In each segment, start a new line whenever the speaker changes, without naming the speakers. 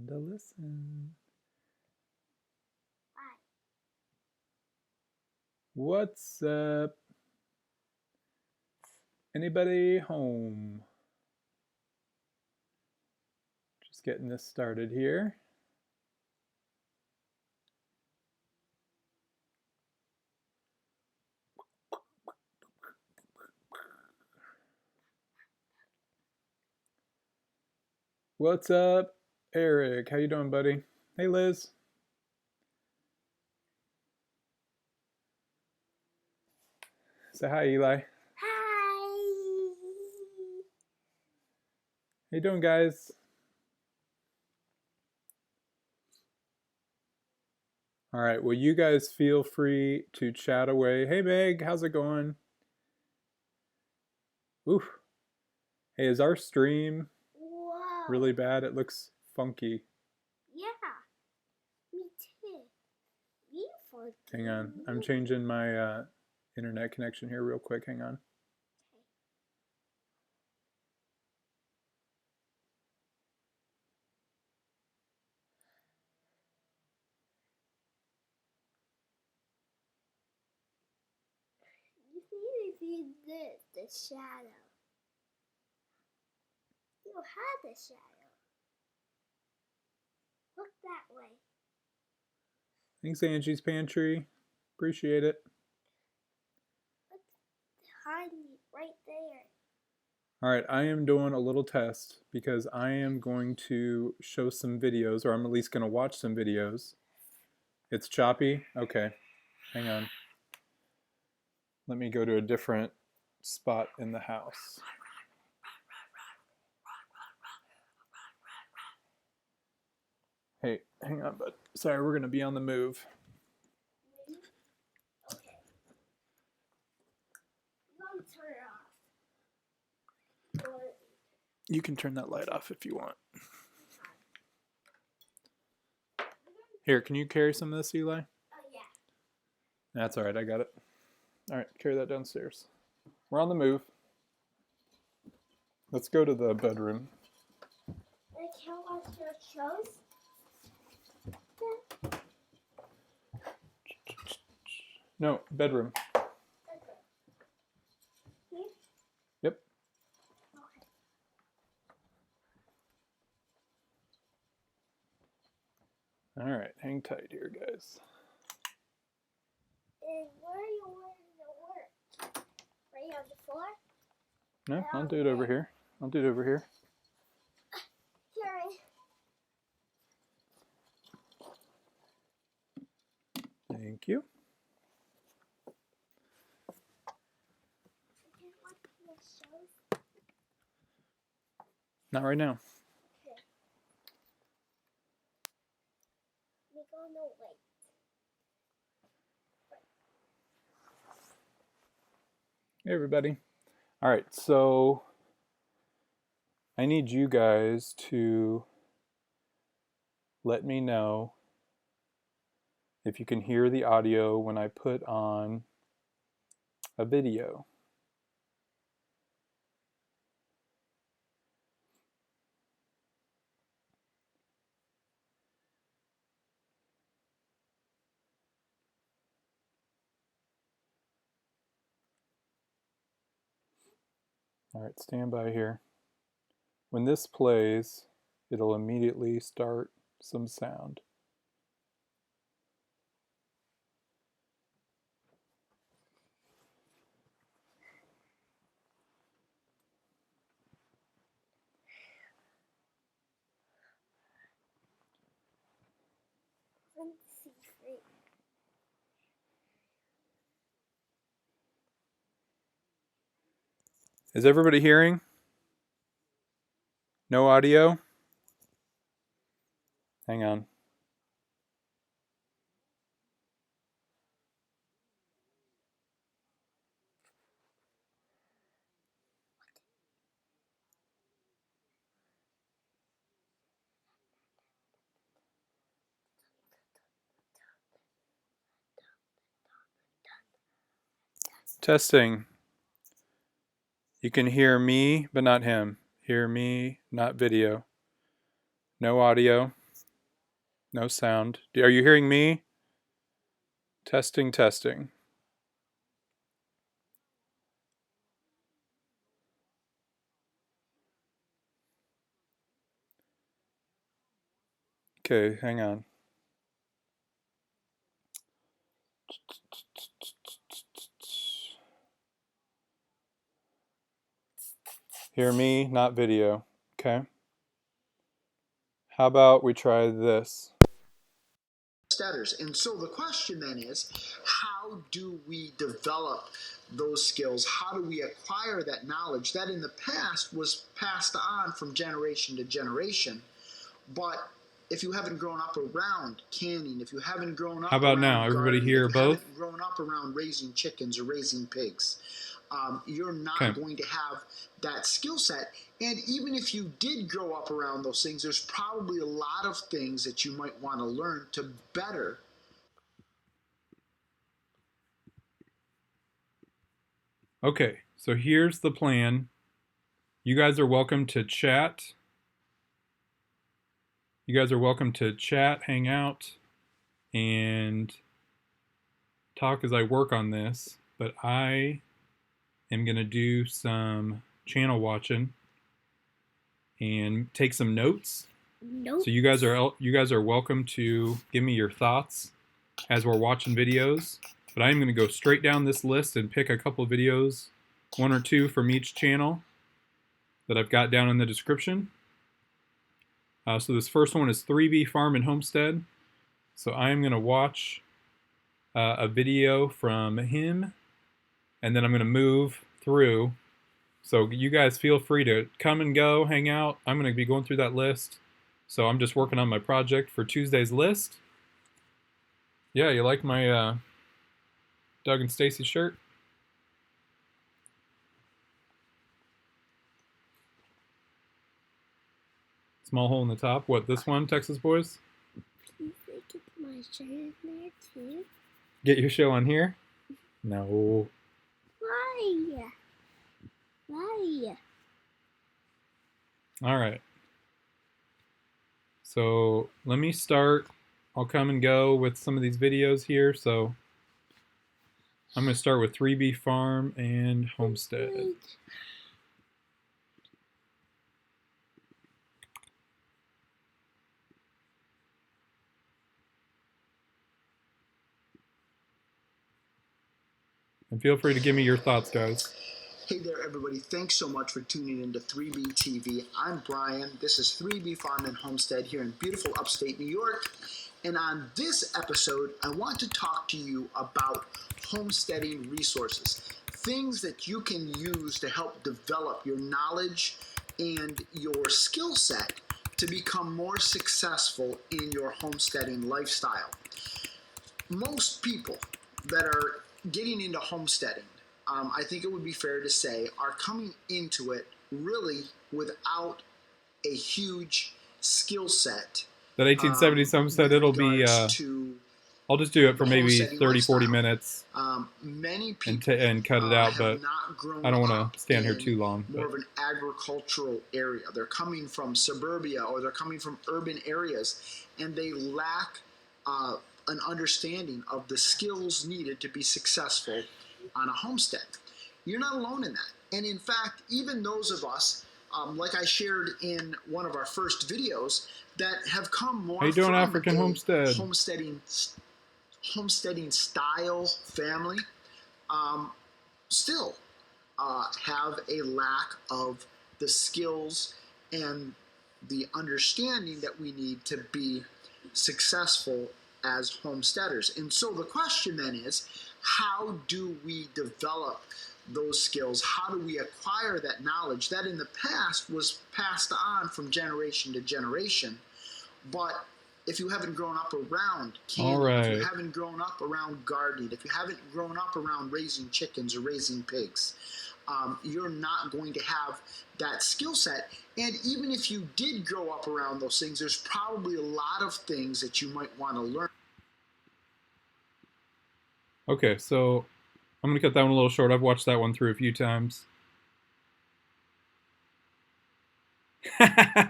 to listen.
Hi.
What's up? Anybody home? Just getting this started here. What's up, Eric? How you doing, buddy? Hey, Liz. Say hi, Eli.
Hi.
How you doing, guys? All right, well, you guys feel free to chat away. Hey, Meg, how's it going? Oof. Hey, is our stream
Whoa.
really bad? It looks funky.
Yeah. Me too. Me for
Hang on, I'm changing my internet connection here real quick. Hang on.
You see the shadow. You have the shadow. Look that way.
Thanks, Angie's Pantry. Appreciate it.
Look behind me, right there.
All right, I am doing a little test because I am going to show some videos, or I'm at least going to watch some videos. It's choppy? Okay, hang on. Let me go to a different spot in the house. Hey, hang on, bud. Sorry, we're going to be on the move.
Turn it off.
You can turn that light off if you want. Here, can you carry some of this, Eli?
Oh, yeah.
That's all right, I got it. All right, carry that downstairs. We're on the move. Let's go to the bedroom.
I can't watch your shows.
No, bedroom.
Here?
Yep.
Okay.
All right, hang tight here, guys.
And where are you wanting to work? Right on the floor?
No, I'll do it over here. I'll do it over here.
Sorry.
Thank you.
I can't watch your shows.
Not right now.
Okay. We're gonna wait.
Hey, everybody. All right, so I need you guys to let me know if you can hear the audio when I put on a video. All right, stand by here. When this plays, it'll immediately start some sound.
Let's see.
Is everybody hearing? No audio? Hang on. Testing. You can hear me, but not him. Hear me, not video. No audio. No sound. Are you hearing me? Testing, testing. Okay, hang on. Hear me, not video. Okay. How about we try this?
Homesteaders. And so the question then is, how do we develop those skills? How do we acquire that knowledge that in the past was passed on from generation to generation? But if you haven't grown up around canning, if you haven't grown up
How about
around
now? Everybody
gardening,
hear
if you
both?
haven't grown up around raising chickens or raising pigs, you're not
Okay.
going to have that skill set. And even if you did grow up around those things, there's probably a lot of things that you might want to learn to better.
Okay, so here's the plan. You guys are welcome to chat. You guys are welcome to chat, hang out, and talk as I work on this. But I am going to do some channel watching and take some notes.
Nope.
So you guys are welcome to give me your thoughts as we're watching videos. But I'm going to go straight down this list and pick a couple of videos, one or two from each channel that I've got down in the description. So this first one is 3B Farm and Homestead. So I'm going to watch a video from him, and then I'm going to move through. So you guys feel free to come and go, hang out. I'm going to be going through that list. So I'm just working on my project for Tuesday's list. Yeah, you like my Doug and Stacy shirt? Small hole in the top. What, this one, Texas Boys?
Please get my shirt in there too.
Get your show on here? No.
Why? Why?
All right. So let me start. I'll come and go with some of these videos here. So I'm going to start with 3B Farm and Homestead. And feel free to give me your thoughts, guys.
Hey there, everybody. Thanks so much for tuning into 3B TV. I'm Brian. This is 3B Farm and Homestead here in beautiful upstate New York. And on this episode, I want to talk to you about homesteading resources, things that you can use to help develop your knowledge and your skill set to become more successful in your homesteading lifestyle. Most people that are getting into homesteading, I think it would be fair to say, are coming into it really without a huge skill set.
That 1870 some said it'll be, I'll just do it for maybe 30, 40 minutes
many people
and cut it out, but I don't want to stand here too long.
More of an agricultural area. They're coming from suburbia or they're coming from urban areas, and they lack an understanding of the skills needed to be successful on a homestead. You're not alone in that. And in fact, even those of us, like I shared in one of our first videos, that have come more
How you doing,
from
African
a
Homestead?
homesteading style family, still have a lack of the skills and the understanding that we need to be successful as homesteaders. And so the question then is, how do we develop those skills? How do we acquire that knowledge that in the past was passed on from generation to generation? But if you haven't grown up around canning, if you haven't grown up around gardening, if you haven't grown up around raising chickens or raising pigs, you're not going to have that skill set. And even if you did grow up around those things, there's probably a lot of things that you might want to learn.
Okay, so I'm going to cut that one a little short. I've watched that one through a few times.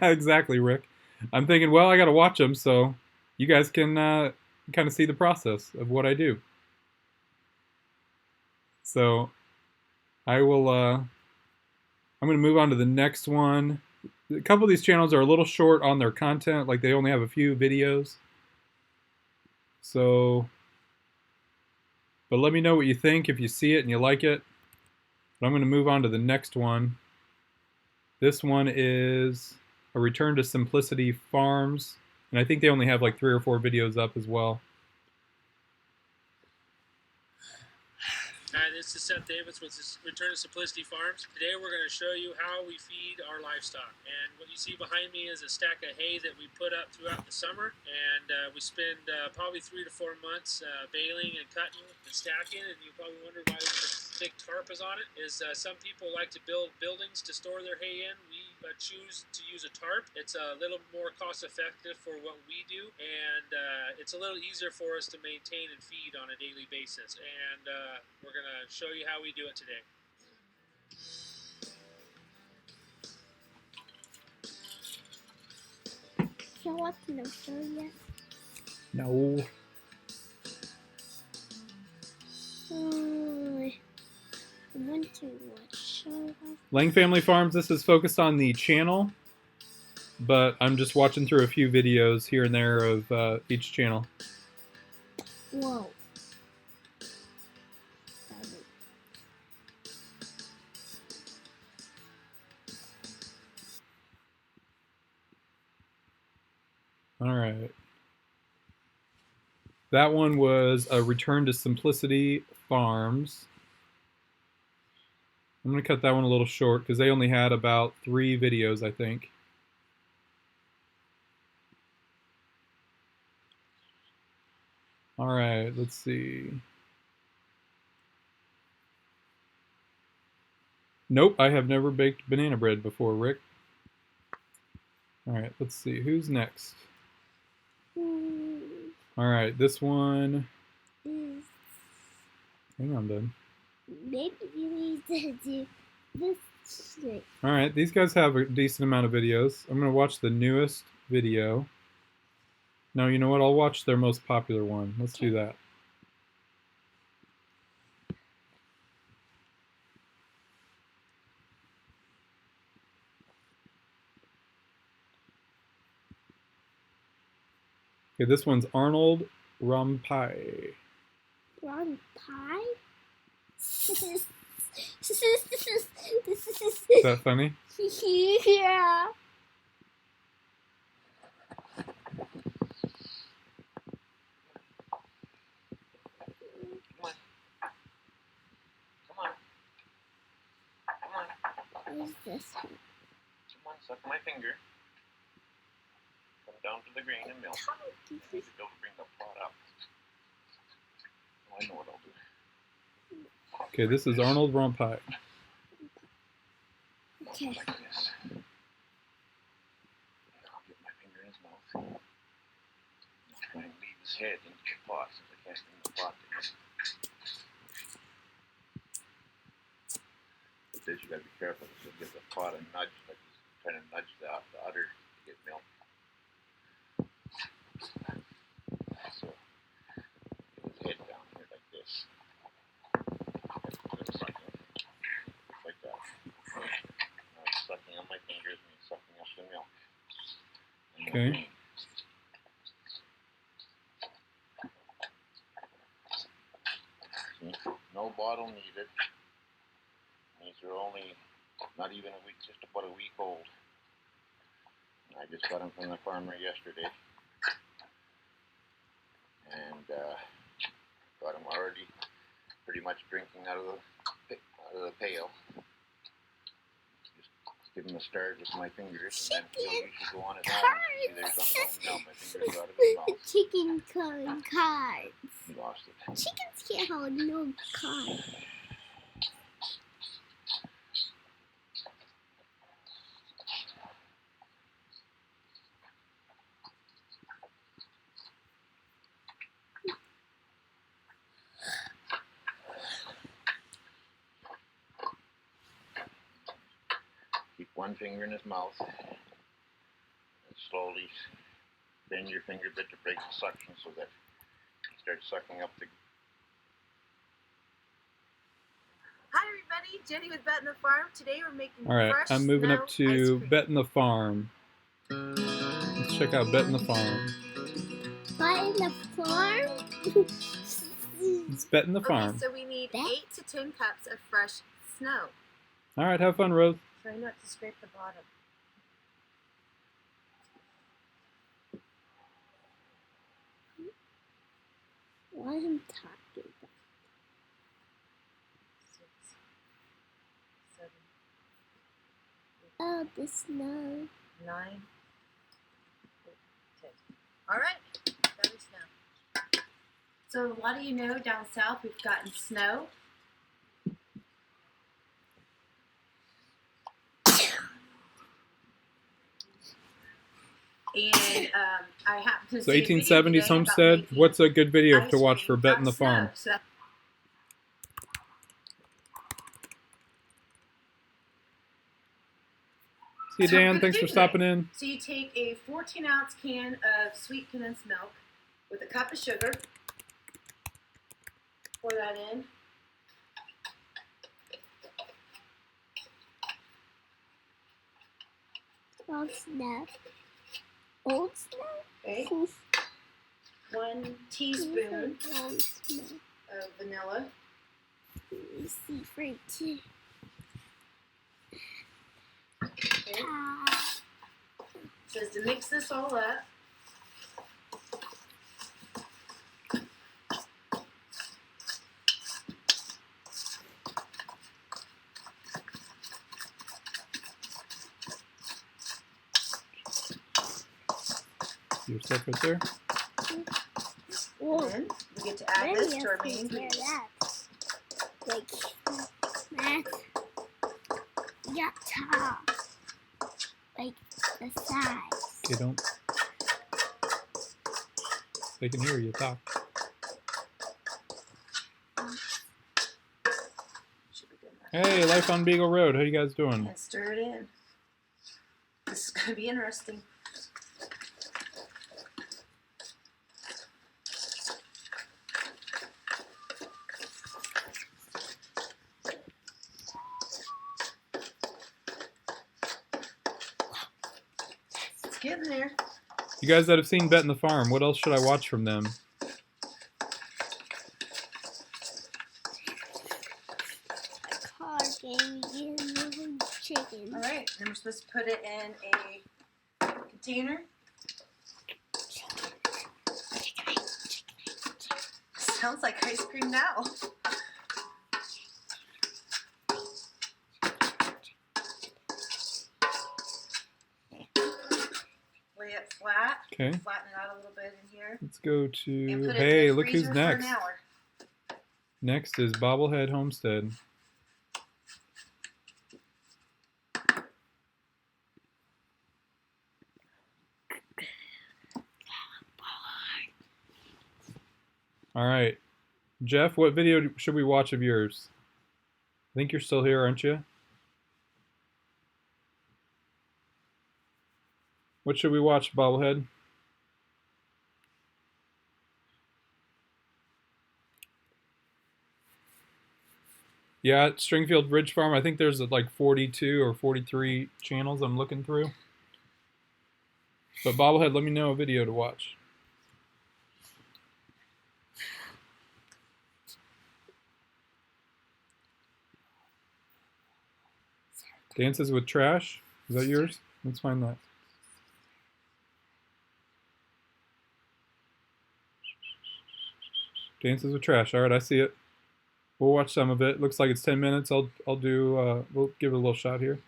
Exactly, Rick. I'm thinking, well, I got to watch them, so you guys can kind of see the process of what I do. So I will. I'm going to move on to the next one. A couple of these channels are a little short on their content, like they only have a few videos. So, but let me know what you think if you see it and you like it. But I'm going to move on to the next one. This one is a return to simplicity farms, and I think they only have like 3 or 4 videos up as well.
Hi, this is Seth Davis with Return to Simplicity Farms. Today we're going to show you how we feed our livestock. And what you see behind me is a stack of hay that we put up throughout the summer. And we spend probably 3 to 4 months baling and cutting and stacking. And you probably wonder why the big tarp is on it. Some people like to build buildings to store their hay in. We choose to use a tarp. It's a little more cost effective for what we do. And it's a little easier for us to maintain and feed on a daily basis. And we're going to show you how we do it today.
Show up no show yet.
No.
I want to show up.
Lang Family Farms, this is focused on the channel, but I'm just watching through a few videos here and there of each channel.
Whoa.
All right. That one was a return to simplicity farms. I'm going to cut that one a little short because they only had about 3 videos, I think. All right, let's see. Nope, I have never baked banana bread before, Rick. All right, let's see. Who's next? All right, this one. Hang on, bud.
Maybe you need to do this thing.
All right, these guys have a decent amount of videos. I'm going to watch the newest video. No, you know what? I'll watch their most popular one. Let's do that. Okay, this one's Arnold Rampai.
Wrong pie?
Is that funny?
Yeah. What is this one?
Come on, suck my finger. Come down to the grain and milk. You need to go bring the pot up. Oh, I know what I'll do.
Okay, this is Arnold Rampai.
Okay.
Like this. I'll get my finger in his mouth. I'll try and leave his head into the pot since I can't bring the pot there. It says you gotta be careful because you'll give the pot a nudge, like he's trying to nudge the udder to get milk. So, get his head down here like this. Like that. Now it's sucking on my fingers and he's sucking up the milk.
Okay.
See? No bottle needed. These are only not even a week, just about a week old. I just got them from the farmer yesterday. And got them already pretty much drinking out of the pail. Just give them a start with my fingers, and then he'll usually go on his own. See, there's on his own now. My fingers are out of his mouth.
Chicken colored cards.
He lost it.
Chickens can't hold no cards.
Keep one finger in his mouth and slowly bend your finger bit to break the suction so that it starts sucking up the.
Hi everybody, Jenny with Bet in the Farm. Today we're making
All right,
fresh
I'm moving
snow
up
ice
to
cream.
Bet in the Farm. Let's check out Bet in the Farm.
Bet in the farm?
It's Bet in the Farm.
Okay, so we need
Bet?
8 to 10 cups of fresh snow.
All right, have fun, Rose.
Try not to scrape the bottom.
What am I talking about?
6, 7,
Oh, the snow.
9, 10. All right, that is snow. So a lot of you know down south we've gotten snow. And I happen to
So
see a video
1870s
today about
Homestead.
making
What's a good video
ice
to watch for
cream
Bet
out
in the
of snow.
Farm?
So that's
See you,
So what we're
Dan.
gonna
Thanks
do
for
today.
stopping in.
So you take a 14-ounce can of sweet condensed milk with a cup of sugar. Pour that in.
Old snow. Old snow?
Okay. 1 teaspoon
Old snow.
of vanilla.
Let me see for two.
Okay.
Ah.
It says to mix this all up.
Your stuff right there.
Whoa.
And then we get to add this to our main ingredients.
Like that. Got top. Like the size.
Okay, don't. They can hear you talk.
Should be good enough.
Hey, Life on Beagle Road. How you guys doing?
And stir it in. This is going to be interesting. It's getting there.
You guys that have seen Bet in the Farm, what else should I watch from them?
A car game. You moving chicken.
All right, then we're supposed to put it in a container. Sounds like ice cream now. Lay it flat.
Okay,
Flatten it out a little bit in here.
let's go
And
to.
put it
Hey,
in the
look who's
freezer
next.
for an hour.
Next is Bobblehead Homestead. All right, Jeff, what video should we watch of yours? I think you're still here, aren't you? What should we watch, Bobblehead? Yeah, at Stringfield Ridge Farm, I think there's like 42 or 43 channels I'm looking through. But Bobblehead, let me know a video to watch. Dances with Trash? Is that yours? Let's find that. Dances with Trash. All right, I see it. We'll watch some of it. Looks like it's 10 minutes. We'll give it a little shot here.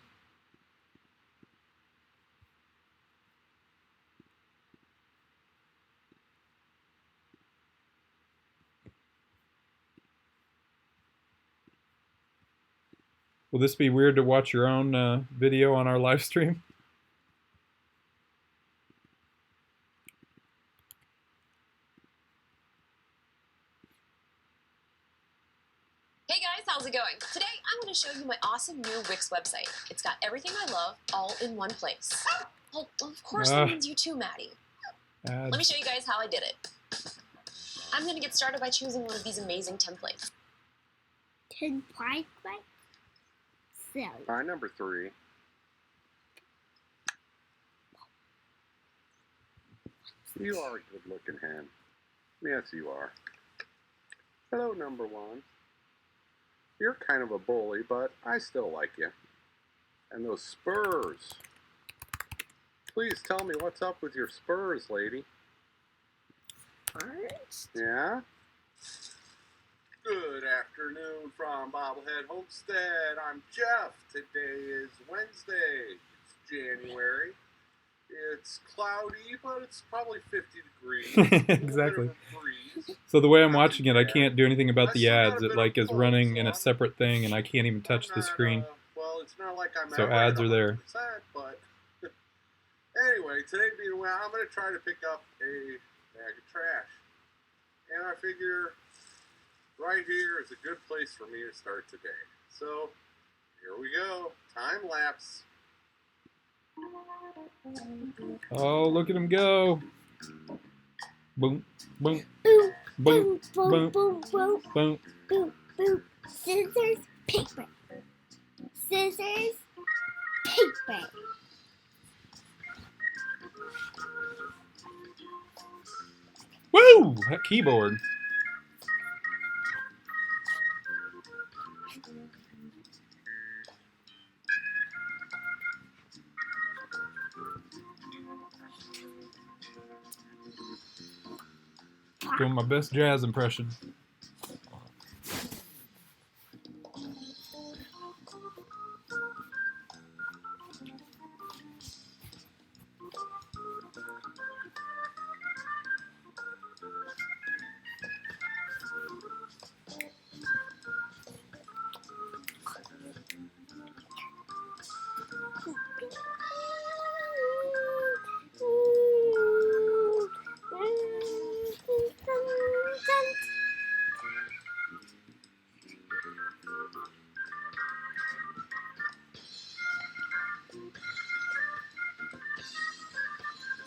Will this be weird to watch your own video on our live stream?
Hey guys, how's it going? Today I'm going to show you my awesome new Wix website. It's got everything I love all in one place. Well, of course that means you too, Maddie. Let me
Ads.
show you guys how I did it. I'm going to get started by choosing one of these amazing templates.
Template? Silly.
Hi, number 3. You are a good-looking hen. Yes, you are. Hello, number 1. You're kind of a bully, but I still like you. And those spurs. Please tell me what's up with your spurs, lady.
First?
Yeah? Good afternoon from Bobblehead Homestead. I'm Jeff. Today is Wednesday. It's January. It's cloudy, but it's probably 50 degrees.
Exactly. So the way I'm watching it, I can't do anything about the ads. It like is running in a separate thing, and I can't even touch the screen.
Well, it's not like I'm
So
ever
ads
at
are there.
100%, but anyway, today being well, I'm going to try to pick up a bag of trash. And I figure right here is a good place for me to start today. So here we go. Time lapse.
Oh, look at him go. Boom, boom,
Boom,
boom,
boom, boom,
boom,
boom, boom,
boom.
boom, boom. Scissors, paper. Scissors, paper.
Woo! That keyboard. Doing my best jazz impression.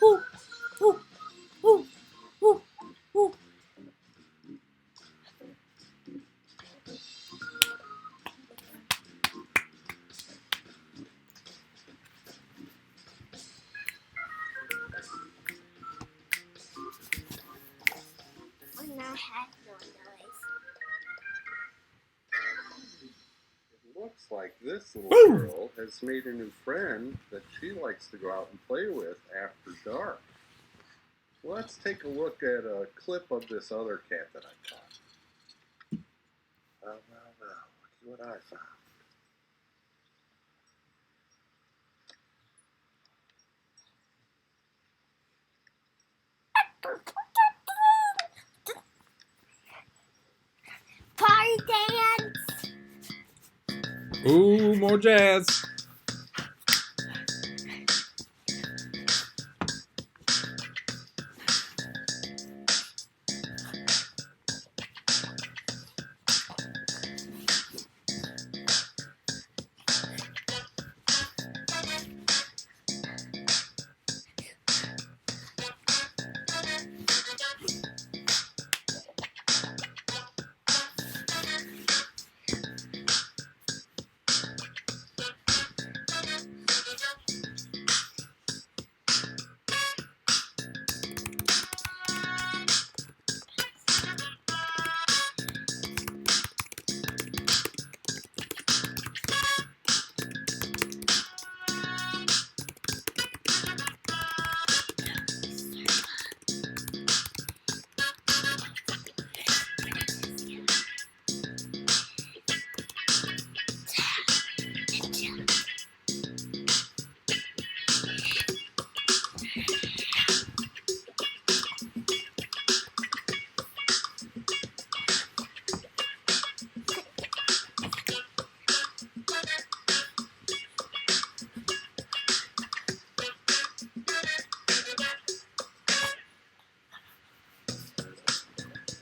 Ooh, ooh, ooh, ooh, ooh. When I had no noise.
It looks like this little
Woo!
girl has made a new friend that she likes to go out and play with after dark. Let's take a look at a clip of this other cat that I caught. Well, look at what I found.
Party dance.
Ooh, more jazz.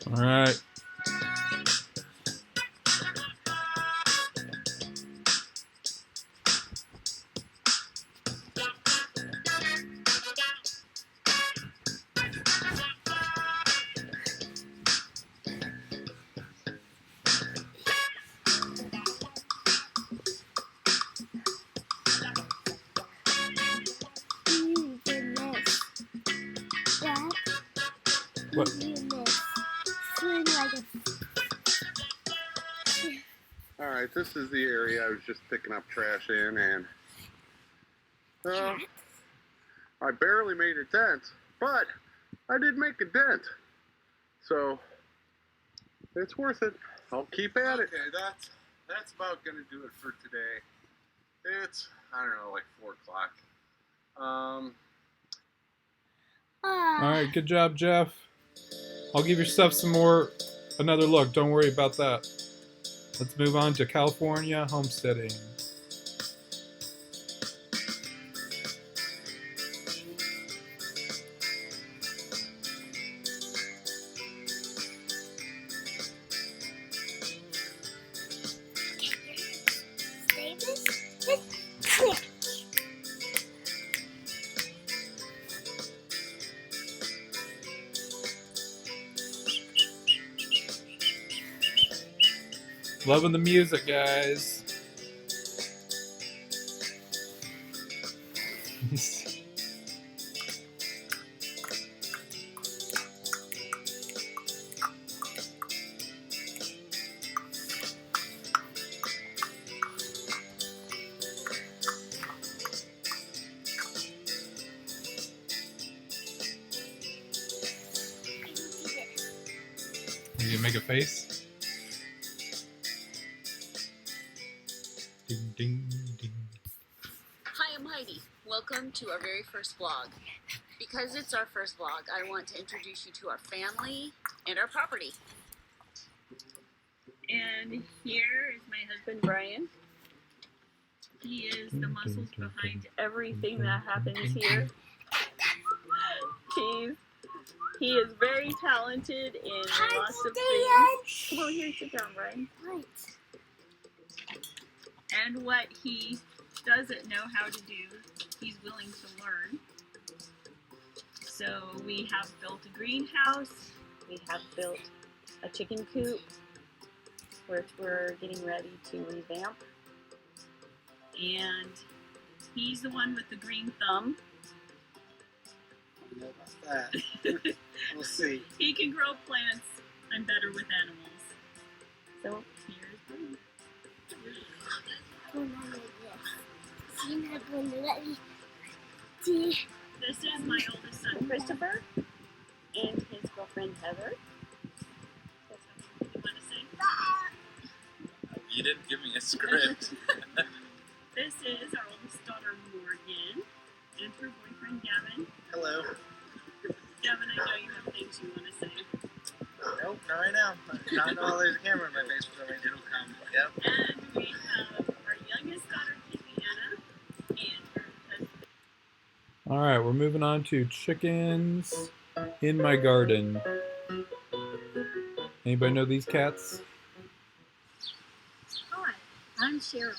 All right. What?
doing this. Doing like a...
Alright, this is the area I was just picking up trash in, and I barely made a dent, but I did make a dent. So it's worth it. I'll keep at it.
Okay, that's about gonna do it for today. It's, I don't know, like 4 o'clock.
Alright, good job, Jeff. I'll give your stuff another look. Don't worry about that. Let's move on to California homesteading. Loving the music, guys. You gonna make a face? Ding, ding, ding.
Hi, I'm Heidi. Welcome to our very first vlog. Because it's our first vlog, I want to introduce you to our family and our property. And here is my husband, Brian. He is the muscles behind everything that happens here. He is very talented in lots of things. Come on here, sit down, Brian.
Right.
And what he doesn't know how to do, he's willing to learn. So we have built a greenhouse, we have built a chicken coop, which we're getting ready to revamp. And he's the one with the green thumb.
I don't know about that. We'll see.
He can grow plants. I'm better with animals. So here's Brian. This is my oldest son, Christopher, and his girlfriend, Heather. That's what you want to say?
You didn't give me a script.
This is our oldest daughter, Morgan, and her boyfriend, Gavin.
Hello.
Gavin, I know you have things you want to say.
Nope, not right now. Not while there's a camera in my face for me. It'll come. Yep.
And we have our youngest daughter, Viviana, and her husband.
Alright, we're moving on to chickens in my garden. Anybody know these cats?
Hi, I'm Cheryl,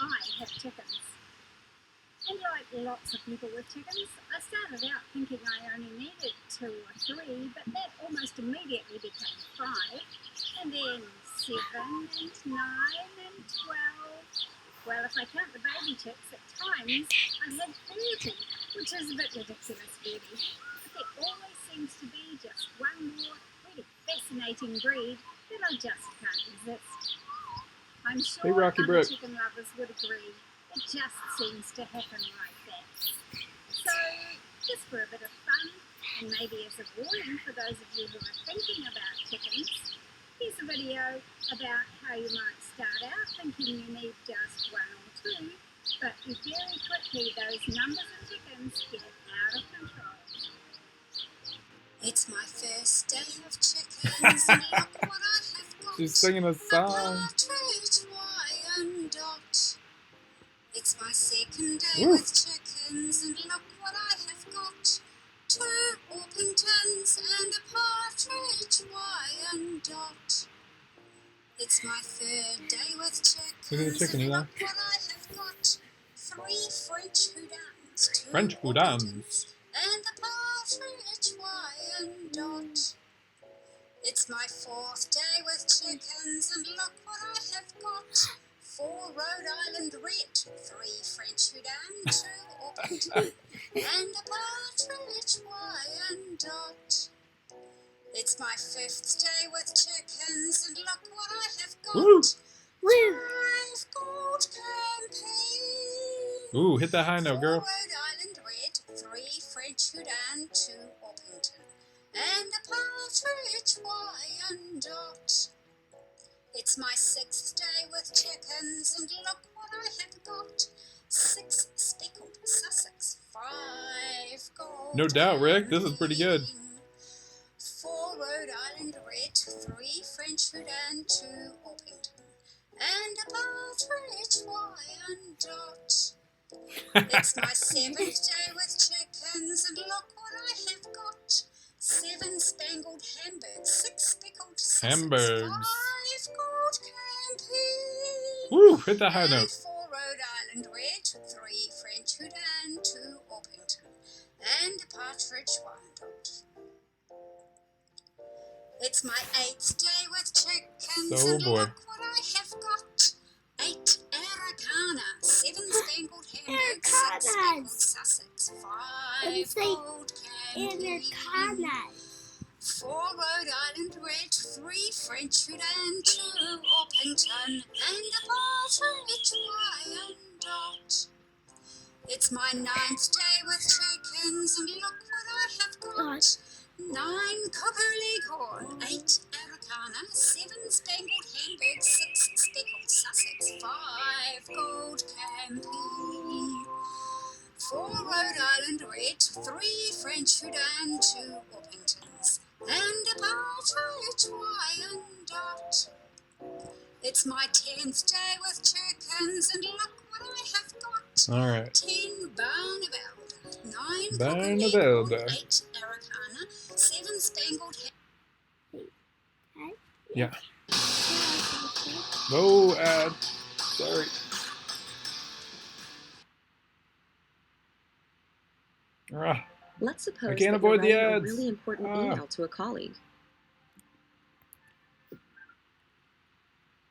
and I have chickens. And like lots of people with chickens, I started out thinking I only needed 2 or 3, but that almost immediately became 5, and then 7, and 9, and 12. Well, if I count the baby chicks at times, I had 30, which is a bit ridiculous, really. But there always seems to be just one more really fascinating breed that I just can't resist. I'm sure
Hey, Rocky
other
Brook.
chicken lovers would agree. It just seems to happen like that. So, just for a bit of fun, and maybe as a warning for those of you who are thinking about chickens, here's a video about how you might start out thinking you need just 1 or 2, but very quickly those numbers of chickens get out of control.
It's my first day of chickens, and look what I have got.
She's singing a song.
Partridge, Wyandotte. It's my second day
Woo.
with chickens, and look what I have got. 2 Orpingtons and a Partridge, Wyandotte. It's my 3rd day with chickens.
Look at the chicken,
and
Eli.
look what I have got. 3 French Houdans, 2
French
Orpingtons,
Houdans.
and a Partridge, Wyandotte. It's my 4th day with chickens, and look what I have got. 4 Rhode Island Red, 3 French Houdans, 2 Orpington, and a Partridge, Wyandotte. It's my 5th day with chickens, and look what I have got.
Woo!
5 gold campaigns.
Ooh, hit that high note,
4
girl.
Rhode Island red, 3 French hood, and 2 Orpington, and a partridge Wyandotte. It's my 6th day with chickens, and look what I have got. 6 speckled Sussex, 5 gold.
No doubt, Rick. This is pretty good.
4 Rhode Island red, 3 French hood, and 2 Orpington, and a partridge Wyandotte. It's my 7th day with chickens, and look what I have got. 7 spangled Hamburgs, 6 speckled Sussex,
Hamburgs.
5 gold campaigns.
Woo! Hit that high
And
note.
4 Rhode Island red, 3 French hood, and 2 Orpington, and a partridge Wyandotte. It's my 8th day with chickens,
Oh,
and
boy.
look what I have got. 8 Araucana, 7 spangled Hamburgs, 6 speckled Sussex, 5 gold campaigns. 4 Rhode Island red, 3 French hood, and 2 Orpington, and a partridge Wyandotte. It's my 9th day with chickens, and look what I have got. 9 copper leghorn, 8 Araucana, 7 spangled Hamburgs, 6 speckled Sussex, 5 gold campaign. 4 Rhode Island red, 3 French hood, and 2 Orpingtons, and a partridge Wyandotte. It's my 10th day with chickens, and look what I have got.
All right.
10 Barnavelda, 9
Barnavelda.
Cocker 8 Araucana, 7 spangled
Yeah. No ad. Sorry. Ah,
Let's suppose
I can't
that
avoid the
you're writing a
ads.
really important email to a colleague.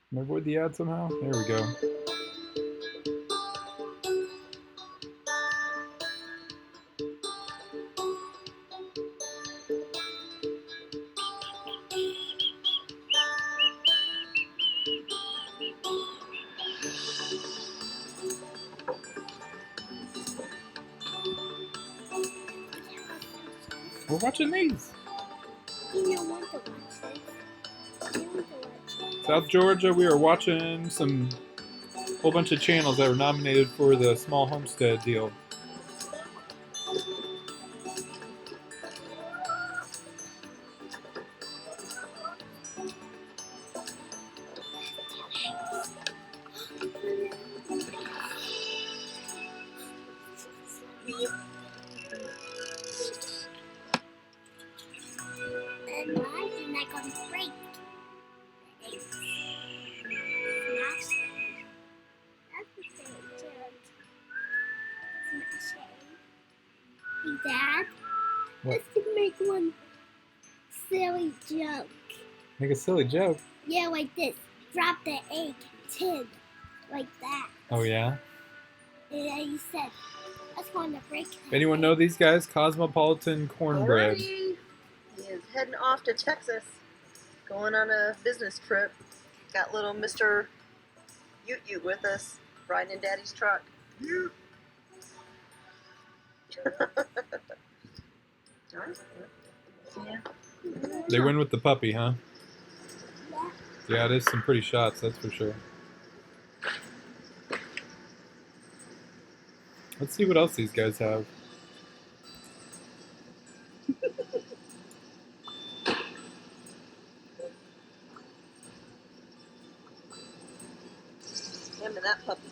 can I avoid the ad somehow? There we go. We're watching these.
You don't want to watch this. You want to watch it.
South Georgia, we are watching some whole bunch of channels that were nominated for the small homestead deal.
And why isn't that going to break? It's smashed them. That's the thing, Jared. It's not shame. Hey, Dad.
What?
Let's make one silly joke.
Make a silly joke.
Yeah, like this. Drop the egg tin. Like that.
Oh yeah?
And then you said, that's going to break.
Anyone know these guys? Cosmopolitan Cornbread.
Alrighty. He is heading off to Texas, going on a business trip. Got little Mr. Ute Ute with us, riding in Daddy's truck.
You.
Yeah.
They win with the puppy, huh?
Yeah.
Yeah, it is some pretty shots, that's for sure. Let's see what else these guys have.
Him and that puppy.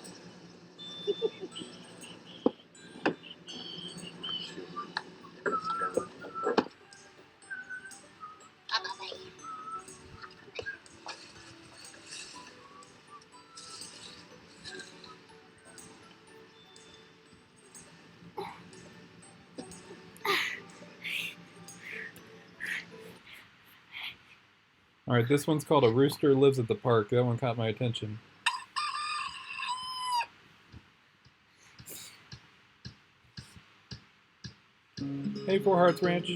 Alright, this one's called A Rooster Lives at the Park. That one caught my attention. Hey, Four Hearts Ranch.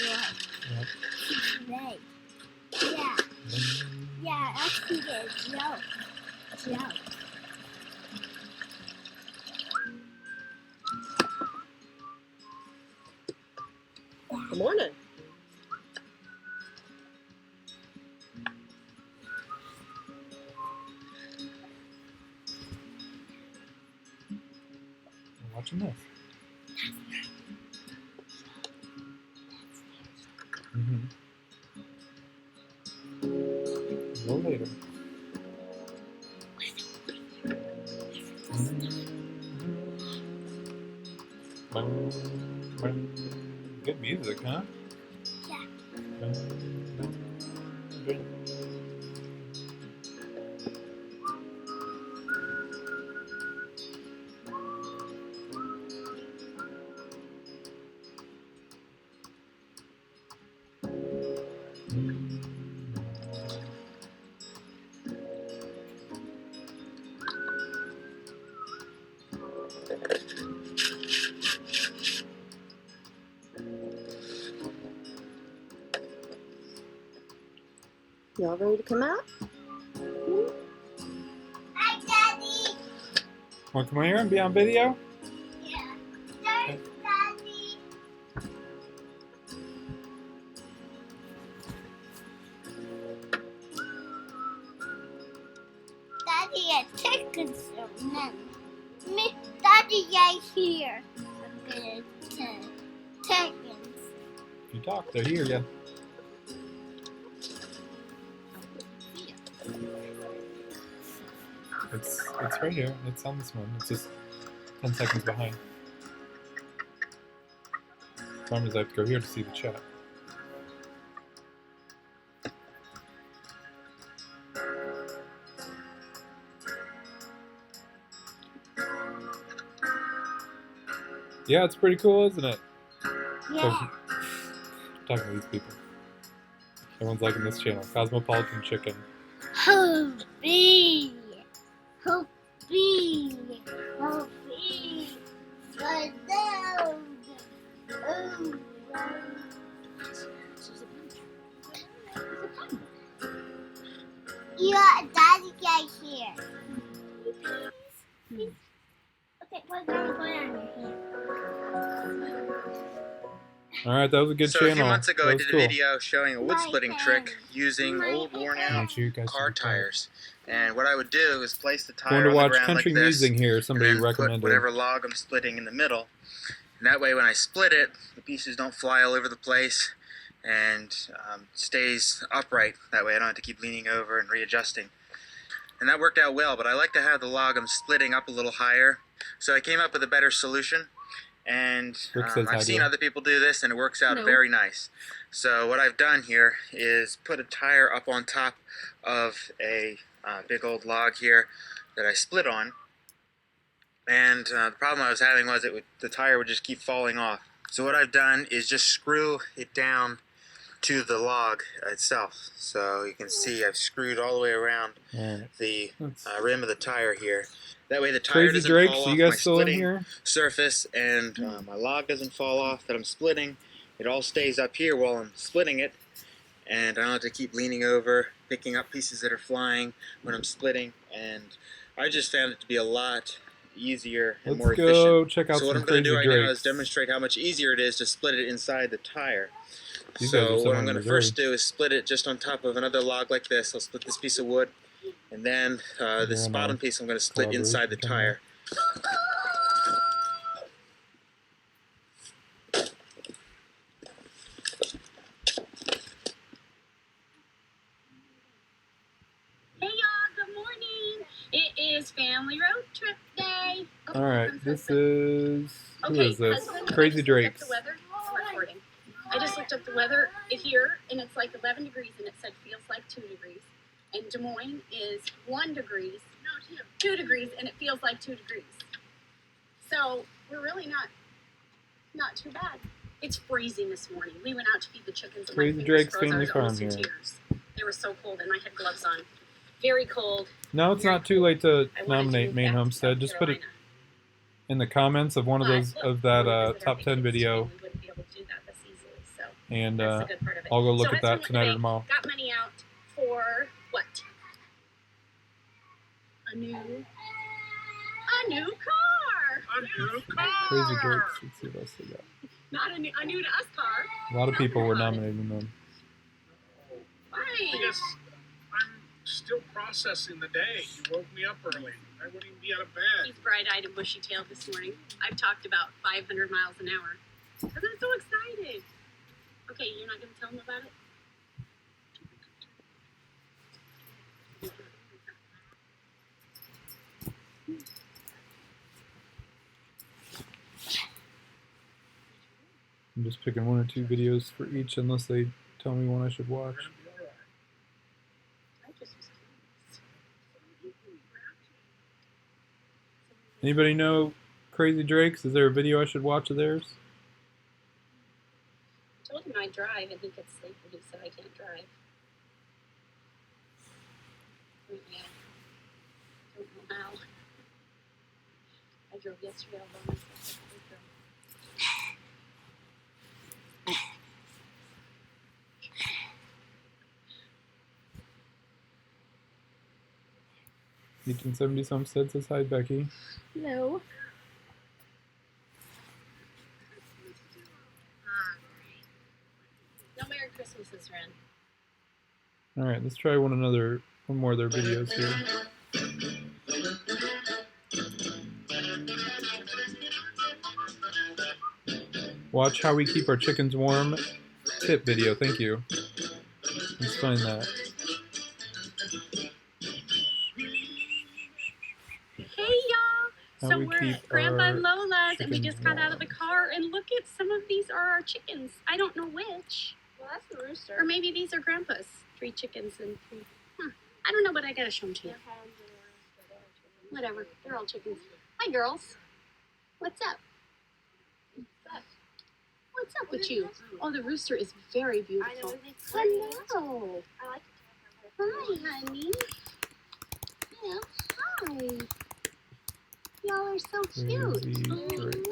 Yep. Right. Yeah. Yeah, that's who it is. Joe.
Good morning.
I'm watching this. A little later. Good music, huh?
Yeah.
Y'all ready to come out?
Hi, Daddy.
Want to come here and be on video?
Yeah. There's Daddy. Daddy and chickens are men. Me, Daddy right here. I'm gonna chickens.
If you talk, they're here, yeah. It's right here. It's on this one. It's just 10 seconds behind. Problem is I have to go here to see the chat. Yeah, it's pretty cool, isn't it?
Yeah.
Talking to these people. Everyone's liking this channel. Cosmopolitan Chicken.
Hoopy. Hoopy. Hoopy. The dog. Oh. Yeah, Daddy right here. Okay, we're gonna go down here.
Alright, that was a good
So
channel.
a few months ago,
that
I
was
did
cool.
a video showing a wood splitting trick using
My
old, worn
hand.
out
Make sure you guys
car
subscribe.
tires. And what I would do is place the
Going
tire
to
on the
watch
ground
country
like this,
music here. Somebody
and then
recommended.
put whatever log I'm splitting in the middle. And that way, when I split it, the pieces don't fly all over the place and stays upright. That way, I don't have to keep leaning over and readjusting. And that worked out well, but I like to have the log I'm splitting up a little higher. So I came up with a better solution. And I've seen other people do this, and it works out very nice. So what I've done here is put a tire up on top of a big old log here that I split on. And the problem I was having was the tire would just keep falling off. So what I've done is just screw it down to the log itself. So you can see I've screwed all the way around the rim of the tire here. That way the tire doesn't fall off my splitting surface, and my log doesn't fall off that I'm splitting. It all stays up here while I'm splitting it, and I don't have to keep leaning over, picking up pieces that are flying when I'm splitting, and I just found it to be a lot easier and more efficient.
Go check out
so what
some
I'm going to do
Crazy
right now
Drakes.
is demonstrate how much easier it is to split it inside the tire.
These guys are
So what
somewhere
I'm
in
going to
Missouri.
first do is split it just on top of another log like this. I'll split this piece of wood, and then this bottom piece I'm going to split inside the tire.
Hey y'all, good morning. It is family road trip day.
All right, this is who
Okay,
is this?
husband,
Crazy
I just
Drakes.
looked up the weather. It's recording. I just looked up the weather here, and it's like 11 degrees, and it said feels like 2 degrees. And Des Moines is 1 degree, no, 2 degrees, and it feels like 2 degrees. So we're really not too bad. It's freezing this morning. We went out to feed the chickens, and
Crazy
my
Drake's
fingers froze. I
Family
was
Farm
almost in
here.
tears. They were so cold, and I had gloves on. Very cold.
No, it's not too late to
I wanted to
nominate
move
Maine
back to
Homestead.
South
Just put it
Carolina.
in the comments of one of those
But,
of
when we
that
visit our
top
big
10
kids'
video.
school, we wouldn't be able to do that this easily, so
And
That's the good part of it.
I'll go look
So
at that
husband
tonight or
today
tomorrow.
got money out for what? A new car.
A new car.
Crazy Drakes. Let's see what else they got.
Not a new to us car.
A lot of people were nominating them.
Right.
I guess I'm still processing the day. You woke me up early. I wouldn't even be out of bed.
He's bright-eyed and bushy-tailed this morning. I've talked about 500 miles an hour because I'm so excited. Okay, you're not going to tell him about it?
I'm just picking 1 or 2 videos for each unless they tell me one I should watch. Anybody know Crazy Drakes? Is there a video I should watch of theirs?
I told him I'd drive and he could sleep when he said I can't drive. Yeah. Don't know how. I drove yesterday all by myself.
Eaton70 Homestead says hi, Becky.
No. No Merry Christmases, Ren.
Alright, let's try one more of their videos here. Watch how we keep our chickens warm. Tip video, thank you. Let's find that.
Hey y'all!
How
So
we
we're
keep
at Grandma
our
Lola's and we
chickens
just got out of the
warm.
car and look at some of these are our chickens. I don't know which.
Well, that's the rooster.
Or maybe these are Grandpa's. 3 chickens and 3. Huh. I don't know, but I gotta show them to you. Whatever. They're all chickens. Hi, girls. What's up? What's up with you? Oh, the rooster is very beautiful. Hello.
I like
Hi, honey. Yeah. Hi. Y'all are so cute.
Crazy Drakes.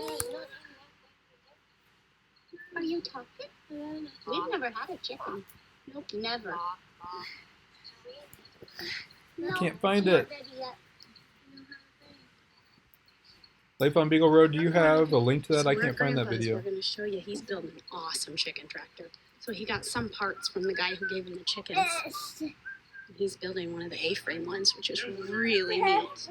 Are you talking? We've never had a chicken. Nope, never. No,
Can't find it.
ready yet.
Life on Beagle Road, do you have a link to that?
So
I
we're
can't find that
Grandpa's.
video.
We're going to show you. He's building an awesome chicken tractor. So he got some parts from the guy who gave him the chickens.
Yes.
He's building one of the A-frame ones, which is really neat.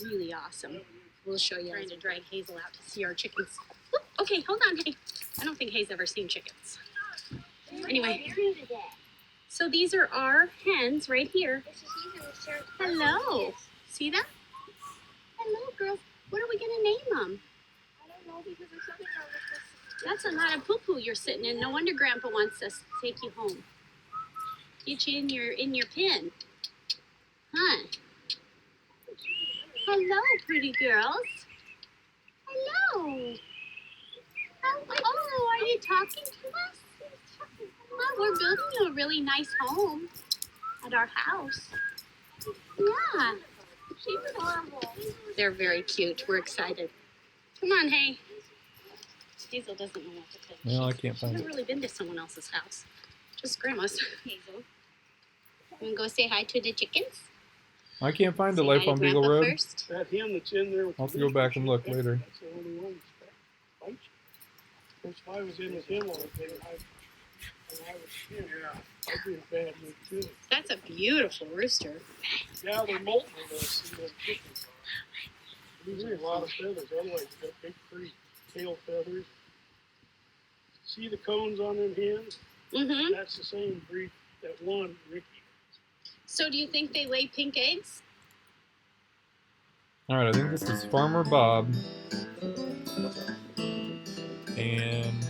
Really awesome. We'll show you. Trying to drag Hazel out to see our chickens. Oop, okay, hold on, hey. I don't think Hay's ever seen chickens. Anyway, so these are our hens right here. Hello. See that? Hello, girls. What are we going to name them?
I don't know because there's something wrong with this.
That's a lot of poo-poo you're sitting in. No wonder Grandpa wants us to take you home. Get you in your pen. Huh? Hello, pretty girls. Hello. Oh, are you talking to us? Well, we're building you a really nice home at our house. Yeah.
She's adorable.
They're very cute. We're excited. Come on, hey. Hazel doesn't know what to take.
No, I can't
She's
find
never
it.
really been to someone else's house. Just Grandma's. Hazel. You want to go say hi to the chickens?
I can't find
Say
it, Life
hi to
on Beagle
Grandpa
Road.
first.
That hen that's in there with
I'll have
the
to go back and look
rooster,
later.
That's the only one that's bites you. If I was in with him all day, and I was him, I'd be in bad mood too.
That's a beautiful rooster.
Yeah, they're molting with us, and the chickens are. These are a lot of feathers. Otherwise, they've got big, pretty tail feathers. See the cones on them hens?
Mm-hmm.
That's the same breed that one Ricky.
So do you think they lay pink eggs?
Alright, I think this is Farmer Bob. And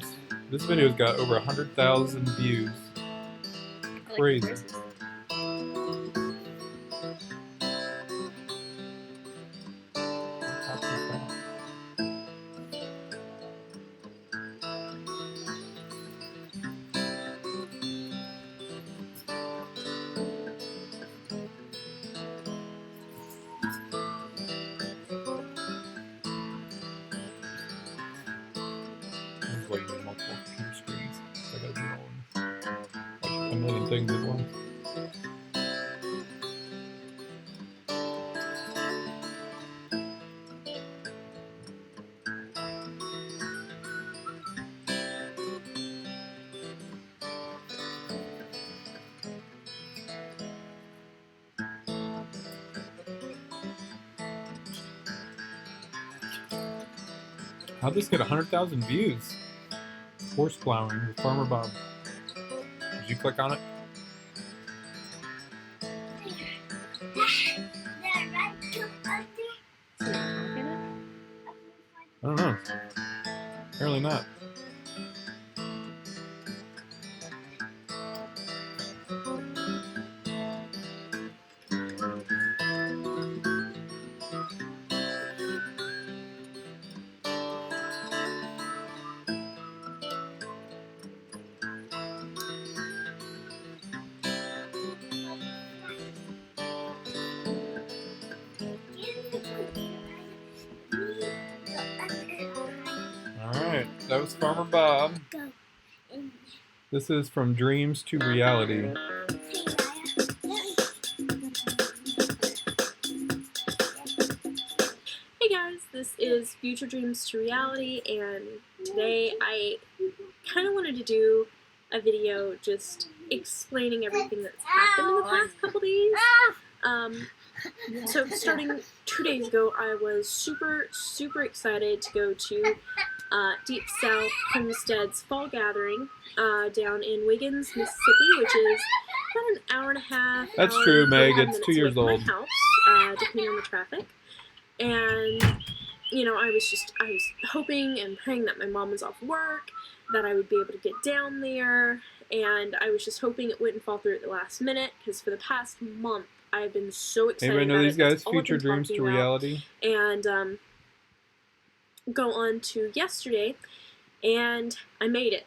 this video's got over 100,000 views. Crazy. Multiple screens. A million things at once. How'd this get 100,000 views? Horse plowing with Farmer Bob. Did you click on it? I don't know. Apparently not. Alright, that was Farmer Bob. This is From Dreams to Reality.
Hey guys, this is Future Dreams to Reality, and today I kind of wanted to do a video just explaining everything that's happened in the past couple days. So starting 2 days ago, I was super excited to go to Deep South Homestead's fall gathering down in Wiggins, Mississippi, which is about an hour and a half.
That's true, Meg. It's 2 years old.
From my house, depending on the traffic. And you know, I was hoping and praying that my mom was off work, that I would be able to get down there, and I was just hoping it wouldn't fall through at the last minute, because for the past month I've been so excited.
Anybody know
about
these
it.
guys? Future Dreams to Reality.
And go on to yesterday, and I made it.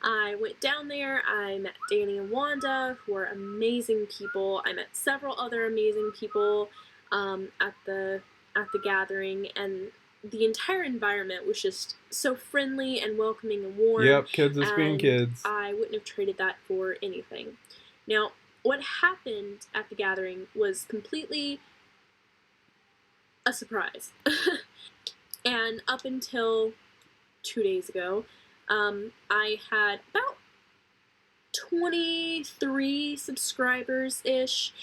I went down there. I met Danny and Wanda, who are amazing people. I met several other amazing people at the gathering, and the entire environment was just so friendly and welcoming and warm.
Yep, kids is being kids.
I wouldn't have traded that for anything. Now, what happened at the gathering was completely a surprise. And up until 2 days ago, I had about 23 subscribers-ish,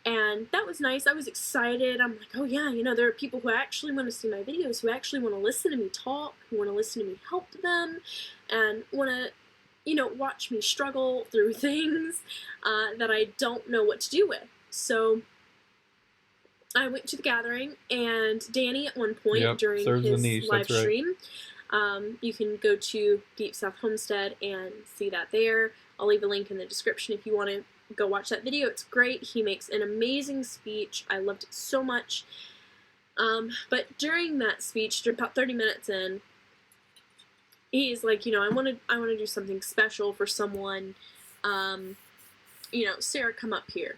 and that was nice. I was excited. I'm like, oh yeah, you know, there are people who actually want to see my videos, who actually want to listen to me talk, who want to listen to me help them, and want to, you know, watch me struggle through things that I don't know what to do with. So I went to the gathering, and Danny at one point during his live stream, you can go to Deep South Homestead and see that there. I'll leave a link in the description if you want to go watch that video. It's great. He makes an amazing speech. I loved it so much. But during that speech, about 30 minutes in, he's like, you know, I want to do something special for someone. You know, Sarah, come up here.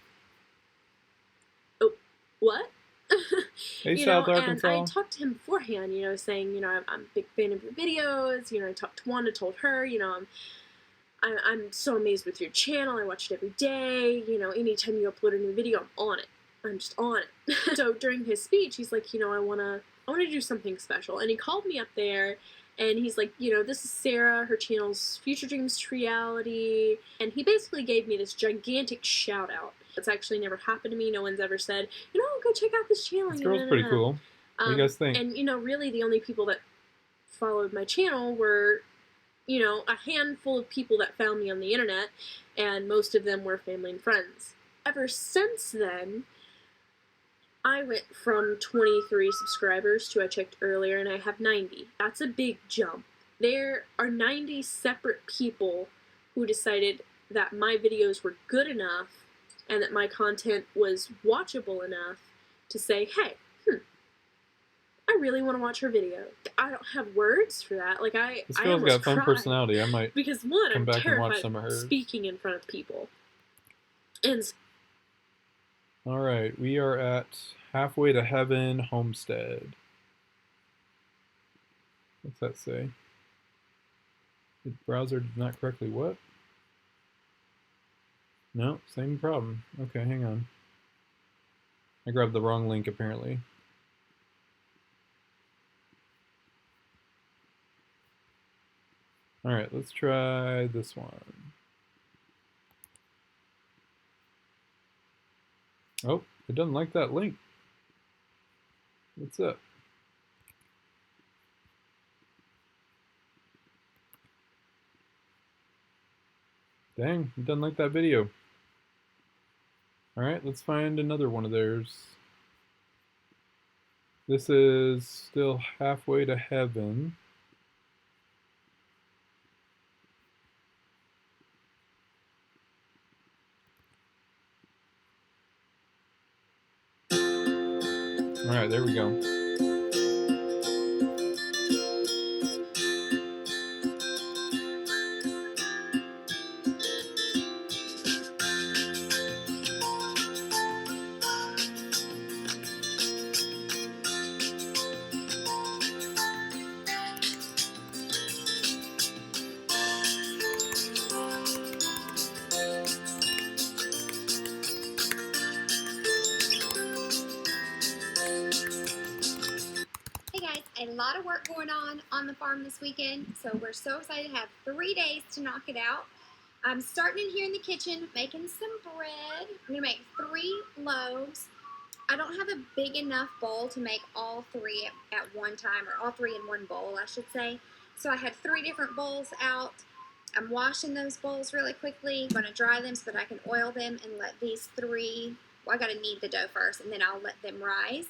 Oh, what?
Hey,
you
South
know,
Arkansas.
And I talked to him beforehand, you know, saying, you know, I'm a big fan of your videos. You know, I talked to Wanda, told her, you know, I'm so amazed with your channel. I watch it every day. You know, anytime you upload a new video, I'm on it. I'm just on it. So during his speech, he's like, you know, I wanna do something special. And he called me up there, and he's like, you know, this is Sarah. Her channel's Future Dreams to Reality. And he basically gave me this gigantic shout out. It's actually never happened to me. No one's ever said, you know, go check out this channel.
This girl's pretty cool. What do you guys think?
And, you know, really the only people that followed my channel were, you know, a handful of people that found me on the internet, and most of them were family and friends. Ever since then, I went from 23 subscribers to, I checked earlier, and I have 90. That's a big jump. There are 90 separate people who decided that my videos were good enough and that my content was watchable enough to say, hey, I really want to watch her video. I don't have words for that. Like,
This girl's got a fun personality. I might
because one,
come
I'm
back and watch
terrified
some of hers.
speaking in front of people. And
all right, we are at Halfway to Heaven Homestead. What's that say? The browser did not correctly what? No, same problem. Okay, hang on. I grabbed the wrong link apparently. All right, let's try this one. Oh, it doesn't like that link. What's up? Dang, it doesn't like that video. All right, let's find another one of theirs. This is still halfway to heaven. All right, there we go.
Hey guys, a lot of work going on the farm this weekend, so we're so excited to have 3 days to knock it out. I'm starting in here in the kitchen, making some bread. I'm gonna make 3 loaves. I don't have a big enough bowl to make all 3 at one time, or all 3 in one bowl, I should say. So I had 3 different bowls out. I'm washing those bowls really quickly. I'm gonna dry them so that I can oil them and let these 3, well, I gotta knead the dough first, and then I'll let them rise.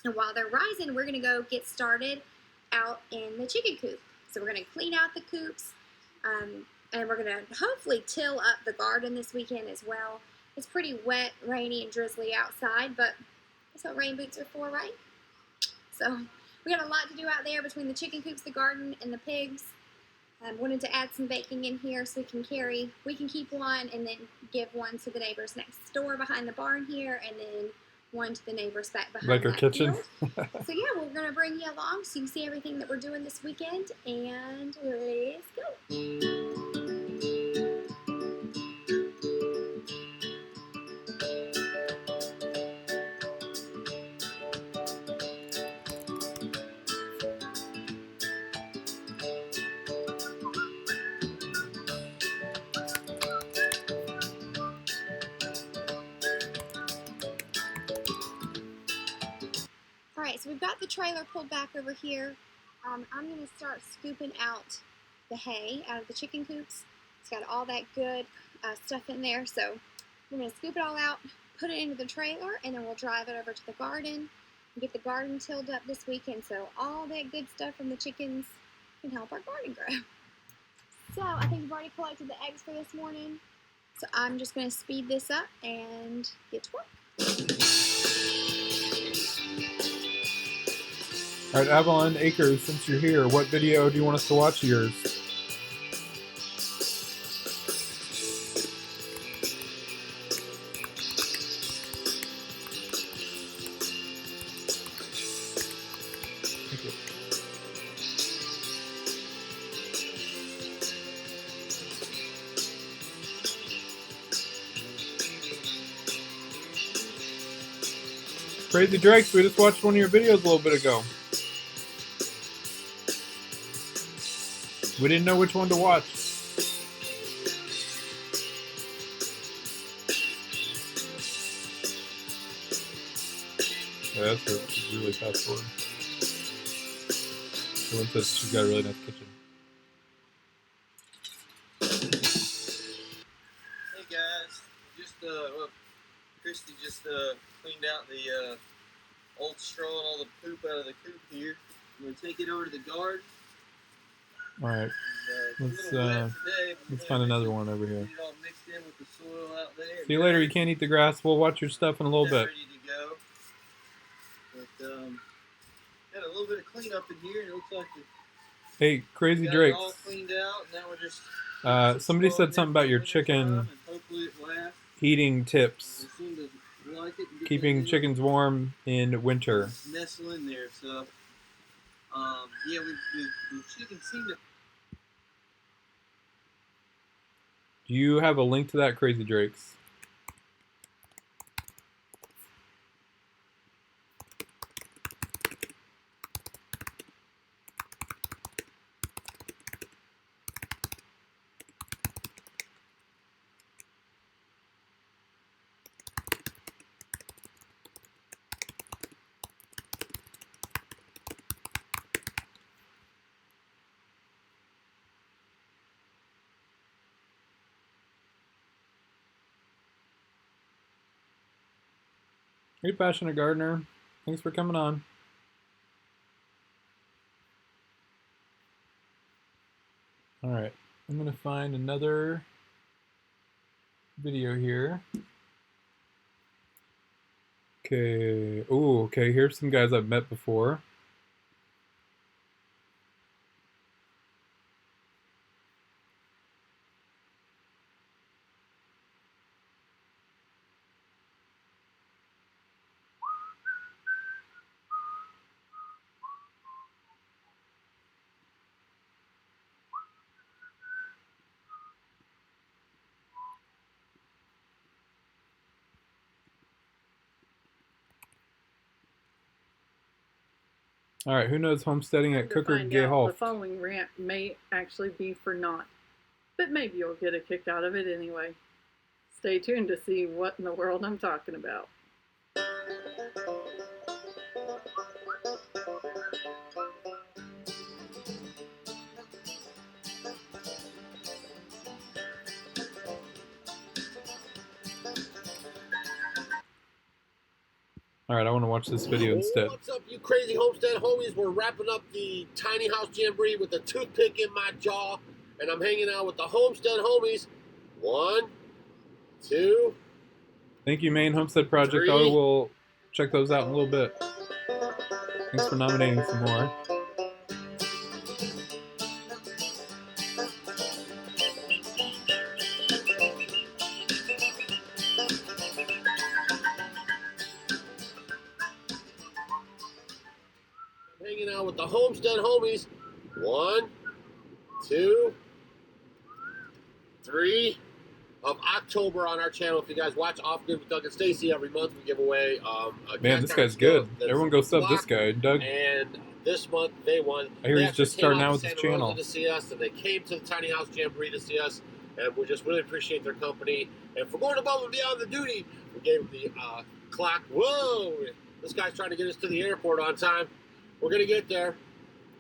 And while they're rising, we're gonna go get started out in the chicken coop. So we're gonna clean out the coops, and we're gonna hopefully till up the garden this weekend as well. It's pretty wet, rainy, and drizzly outside, but that's what rain boots are for, right? So we got a lot to do out there between the chicken coops, the garden, and the pigs. I wanted to add some baking in here so we can keep one and then give one to the neighbors next door behind the barn here, and then one to the neighbors back behind
Like our kitchen.
So yeah, we're gonna bring you along so you can see everything that we're doing this weekend, and let's go. Alright, so we've got the trailer pulled back over here. I'm going to start scooping out the hay out of the chicken coops. It's got all that good stuff in there, so we're going to scoop it all out, put it into the trailer, and then we'll drive it over to the garden and get the garden tilled up this weekend so all that good stuff from the chickens can help our garden grow. So I think we've already collected the eggs for this morning, so I'm just going to speed this up and get to work.
All right, Avalon Acres, since you're here, what video do you want us to watch of yours? Thank you. Crazy Drakes, we just watched one of your videos a little bit ago. We didn't know which one to watch. Yeah, that's a really fast forward. Someone says she's got a really nice kitchen.
Hey guys, Christy just cleaned out the old straw and all the poop out of the coop here. I'm gonna take it over to the garden.
All right, let's find another one over here.
Get it all mixed in with the soil out there.
See you later. You can't eat the grass. We'll watch your stuff in a little bit.
Ready to go. But got a little bit of cleanup in here, and it looks like
Hey, Crazy
got
Drakes.
it all cleaned out. Now we're just
Somebody said something about your chicken heating tips.
They seem to like it and get
Keeping chickens warm in winter.
nestle in there. So yeah, the chickens seem to.
Do you have a link to that, Crazy Drakes? Hey, Passionate Gardener. Thanks for coming on. Alright, I'm going to find another video here. Okay. Oh, okay. Here's some guys I've met before. All right, who knows homesteading at Cooker
The
Geholt?
following rant may actually be for naught, but maybe you'll get a kick out of it anyway. Stay tuned to see what in the world I'm talking about.
All right, I want to watch this video instead.
What's up, you crazy homestead homies? We're wrapping up the tiny house jamboree with a toothpick in my jaw, and I'm hanging out with the homestead homies. 1, 2.
Thank you, Maine Homestead Project.
3.
I will check those out in a little bit. Thanks for nominating some more.
Hanging out with the homestead homies. 1, 2, 3 of October on our channel. If you guys watch Off Good with Doug and Stacy, every month we give away a
Man, this guy's good. Everyone go sub this guy, Doug.
And this month they won.
I hear he's just starting out with his channel.
To see us, and they came to the Tiny House Jamboree to see us, and we just really appreciate their company. And for going above and beyond the duty, we gave them the clock. Whoa! This guy's trying to get us to the airport on time. We're gonna get there,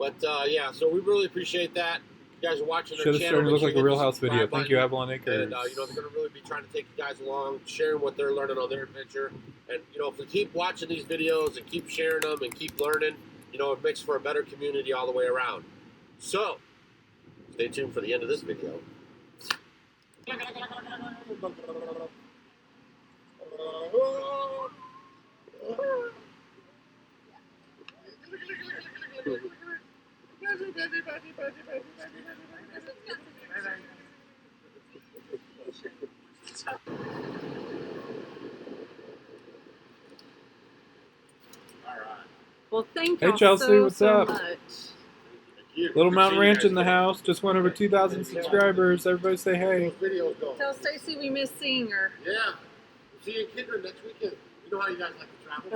but yeah. So we really appreciate that. You guys are watching their channel.
Should have started to look like a Real House video. Thank you, Avalon Acres.
And you know, they're going to really be trying to take you guys along, sharing what they're learning on their adventure. And you know, if we keep watching these videos and keep sharing them and keep learning, you know, it makes for a better community all the way around. So, stay tuned for the end of this video.
Well, thank
Hey
y'all
Chelsea, what's
so
up?
much.
Little Mountain Ranch in the house. Just went over 2,000 subscribers. Everybody say hey.
Tell Stacy we miss seeing her.
Yeah. We'll see you in Kidron next weekend. You know how you guys like to travel.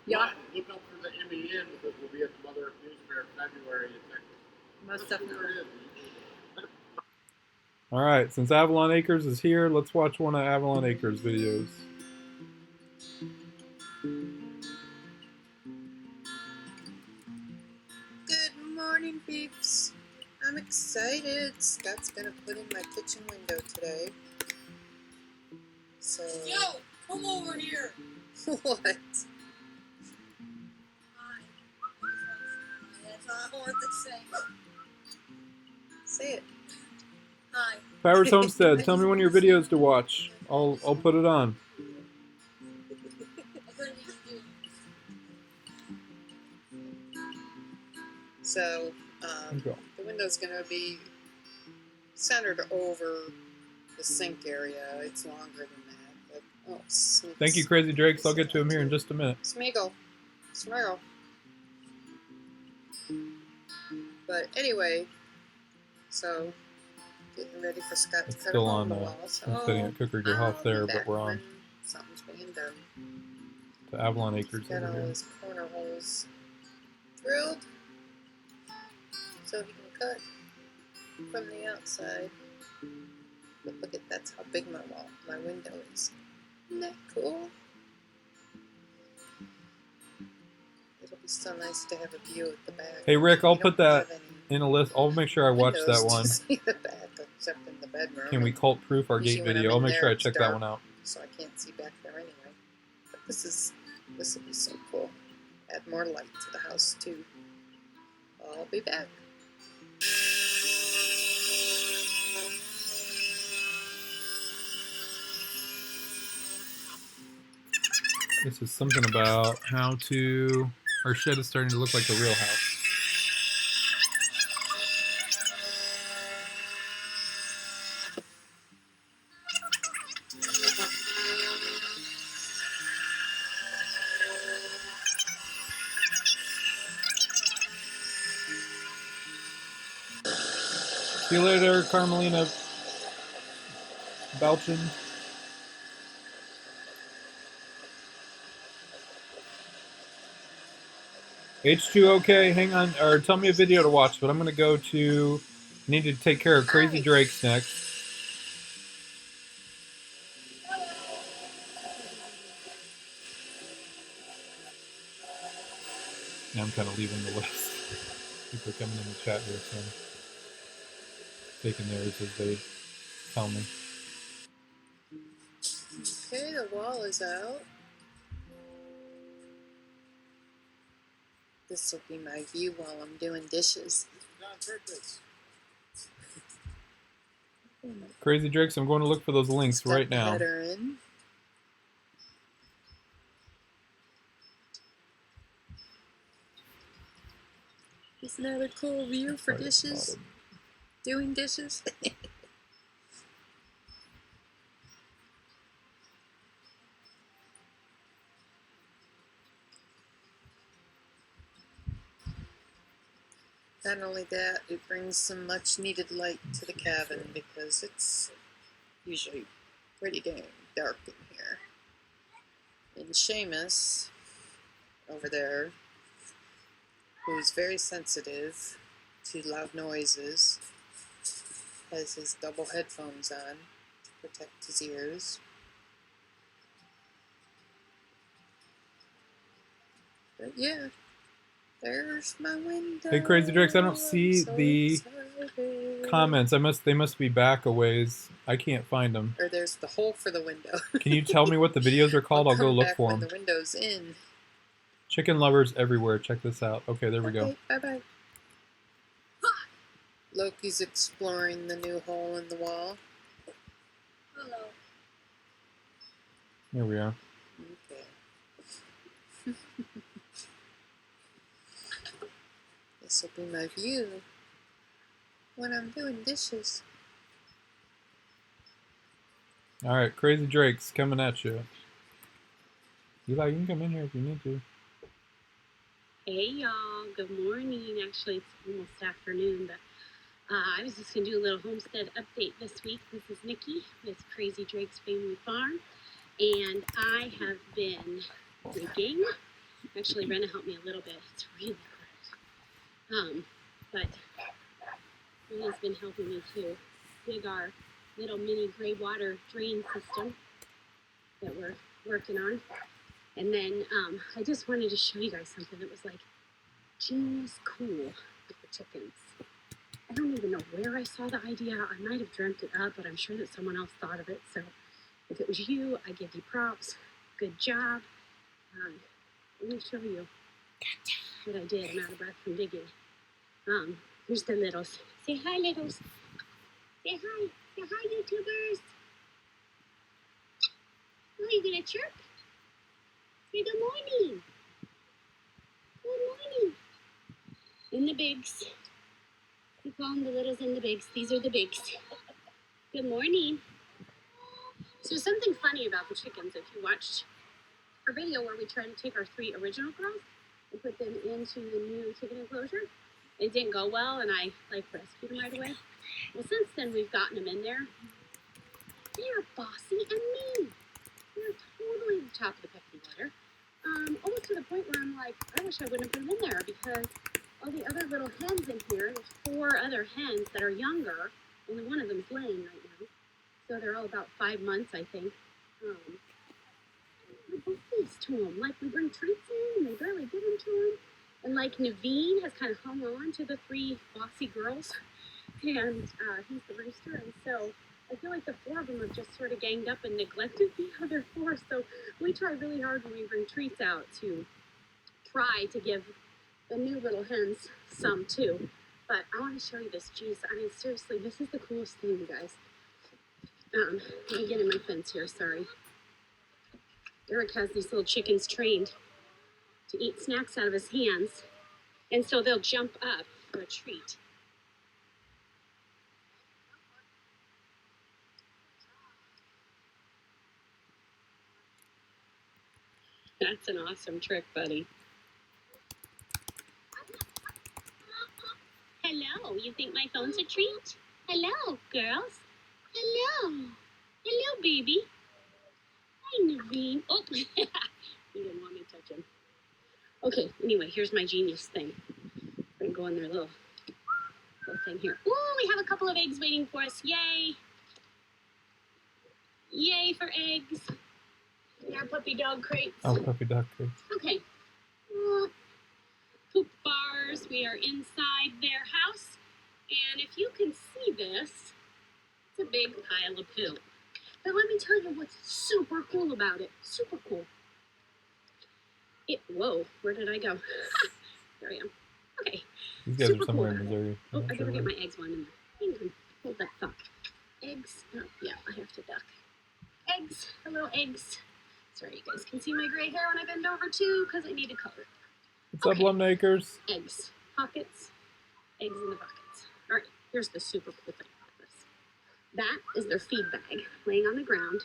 Yeah.
Look up for the MEN because we'll be at the Mother News Fair in February in Texas.
Most definitely.
All right, since Avalon Acres is here, let's watch one of Avalon Acres' videos.
Good morning, peeps. I'm excited. Scott's gonna put in my kitchen window today. So.
Yo, come over here.
What?
Hi. That's all I want to say.
Say it.
Hi.
Powers Homestead, tell me one of your videos to watch. I'll put it on.
So,
Okay.
the window's gonna be centered over the sink area. It's longer than that, but oh, sneaks.
Thank you, Crazy Drakes. I'll get to him here in just a minute.
Smeagol. Smeagol. But anyway, so Getting ready for Scott to
It's
cut a
still
hole in
on,
the wall. So
I'm setting at Cooker Get Off
I'll
there,
be
but
back
we're on
when something's being done.
to Avalon Acres
Got
over
all
here.
his corner holes drilled so he can cut from the outside. But look at that's how big my window is. Isn't that cool? It'll be so nice to have a view at the back.
Hey Rick, I'll put that
have any
in a list. I'll make sure I watch that
windows
one.
to see the back except in the bedroom.
Can we cult proof our gate
Usually when I'm
video? I'll
in
make
there,
sure I
it's
check that
dark,
one out.
so I can't see back there anyway. But this will be so cool. Add more light to the house too. I'll be back.
This is something about how to... Our shed is starting to look like a real house. See you later, Carmelina Belchin. H2OK, hang on, or tell me a video to watch, but I'm going to go to... Need to take care of Crazy Drake's next. Now I'm kind of leaving the list. People are coming in the chat here, so I'm taking theirs as they tell me.
Okay, the wall is out. This will be my view while I'm doing dishes.
Crazy Drakes, I'm going to look for those links right now.
Header in. Isn't that a cool view for dishes? Doing dishes? Not only that, it brings some much needed light to the cabin because it's usually pretty dang dark in here. And Seamus, over there, who's very sensitive to loud noises, has his double headphones on to protect his ears. But yeah, there's my window.
Hey Crazy Drakes, I don't see the comments. They must be back a ways. I can't find them.
Or there's the hole for the window.
Can you tell me what the videos are called? I'll go look for them.
The window's in.
Chicken lovers everywhere. Check this out. Okay, there we go.
Bye-bye. Loki's exploring the new hole in the wall. Hello.
There we are.
Okay. This will be my view when I'm doing dishes.
Alright, Crazy Drakes coming at you. Eli, you can come in here if you need to.
Hey y'all, good morning. Actually, it's almost afternoon, but I was just going to do a little homestead update this week. This is Nikki with Crazy Drake's Family Farm, and I have been digging. Actually, Rena helped me a little bit. It's really cold. But Rena's been helping me to dig our little mini gray water drain system that we're working on. And then I just wanted to show you guys something that was like genius cool with the chickens. I don't even know where I saw the idea. I might have dreamt it up, but I'm sure that someone else thought of it. So if it was you, I give you props. Good job. Let me show you what I did. I'm out of breath from digging. Here's the littles. Say hi, littles. Say hi. Say hi, YouTubers. Oh, you gonna chirp? Say good morning. Good morning. And the bigs. We call them the littles and the bigs. These are the bigs. Good morning. So something funny about the chickens, if you watched our video where we tried to take our 3 original girls and put them into the new chicken enclosure, it didn't go well, and I rescued them right away. Well, since then we've gotten them in there. They're bossy and mean. They're totally the top of the pecking order. Almost to the point where I'm like, I wish I wouldn't have put them in there because all the other little hens in here, there's 4 other hens that are younger. Only one of them is laying right now. So they're all about 5 months, I think. We're both nice to them. Like, we bring treats in and they barely give them to them. And like Naveen has kind of hung on to the 3 bossy girls. And he's the rooster. And so I feel like the 4 of them have just sort of ganged up and neglected the other 4. So we try really hard when we bring treats out to try to give the new little hens some too. But I want to show you this. Jeez, I mean, seriously, this is the coolest thing, you guys. Let me get in my fence here, sorry. Eric has these little chickens trained to eat snacks out of his hands. And so they'll jump up for a treat. That's an awesome trick, buddy. Hello, you think my phone's a treat? Hello, girls. Hello. Hello, baby. Hi, Naveen. Oh, he didn't want me to touch him. Okay, anyway, here's my genius thing. We're gonna go in their little thing here. Ooh, we have a couple of eggs waiting for us. Yay. Yay for eggs. In our puppy dog crates.
Oh, puppy dog crates.
Okay. Poop bars. We are inside their house. And if you can see this, it's a big pile of poo. But let me tell you what's super cool about it. Super cool. Whoa, where did I go? There I am. Okay.
These guys
super
are somewhere
cool
in Missouri.
Oh, I gotta get my eggs one in there. Hang on. Hold that thought. Eggs. Oh, yeah, I have to duck. Eggs. Hello, eggs. Sorry, you guys can see my gray hair when I bend over too, because I need to color it.
What's up, Lumnakers?
Eggs. Pockets. Eggs in the buckets. All right, here's the super cool thing about this. That is their feed bag laying on the ground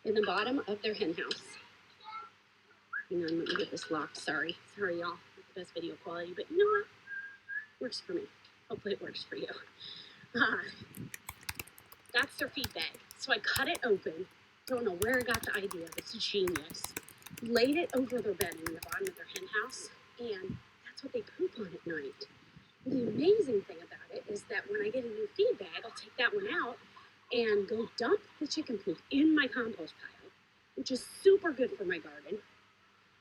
in the bottom of their hen house. Hang on, let me get this locked. Sorry, y'all. Not the best video quality, but you know what? Works for me. Hopefully it works for you. That's their feed bag. So I cut it open. Don't know where I got the idea, but it's genius. Laid it over their bedding in the bottom of their hen house, and that's what they poop on at night. And the amazing thing about it is that when I get a new feed bag, I'll take that one out and go dump the chicken poop in my compost pile, which is super good for my garden.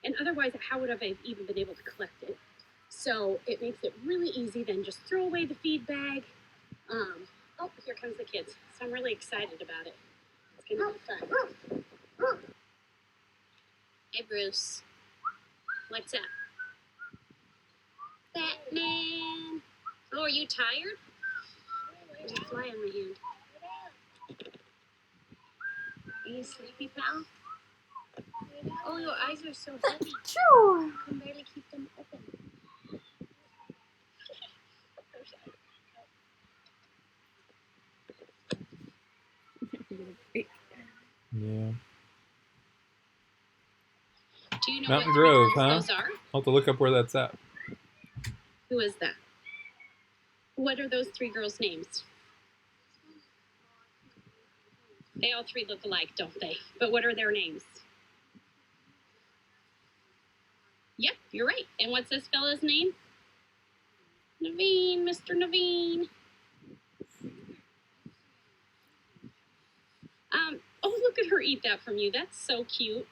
And otherwise, how would I have even been able to collect it? So it makes it really easy. Then just throw away the feed bag. Oh, here comes the kids. So I'm really excited about it. It's gonna be fun. Hey, Bruce. What's up? Batman. Oh, are you tired? There's a fly on my hand. Are you sleepy, pal? Oh, your eyes are so heavy. I can barely keep them open.
Yeah.
Do you know
Mountain
what
Grove,
three
huh?
girls those are?
I'll have to look up where that's at.
Who is that? What are those 3 girls' names? They all 3 look alike, don't they? But what are their names? Yep, you're right. And what's this fella's name? Naveen, Mr. Naveen. Oh, look at her eat that from you. That's so cute.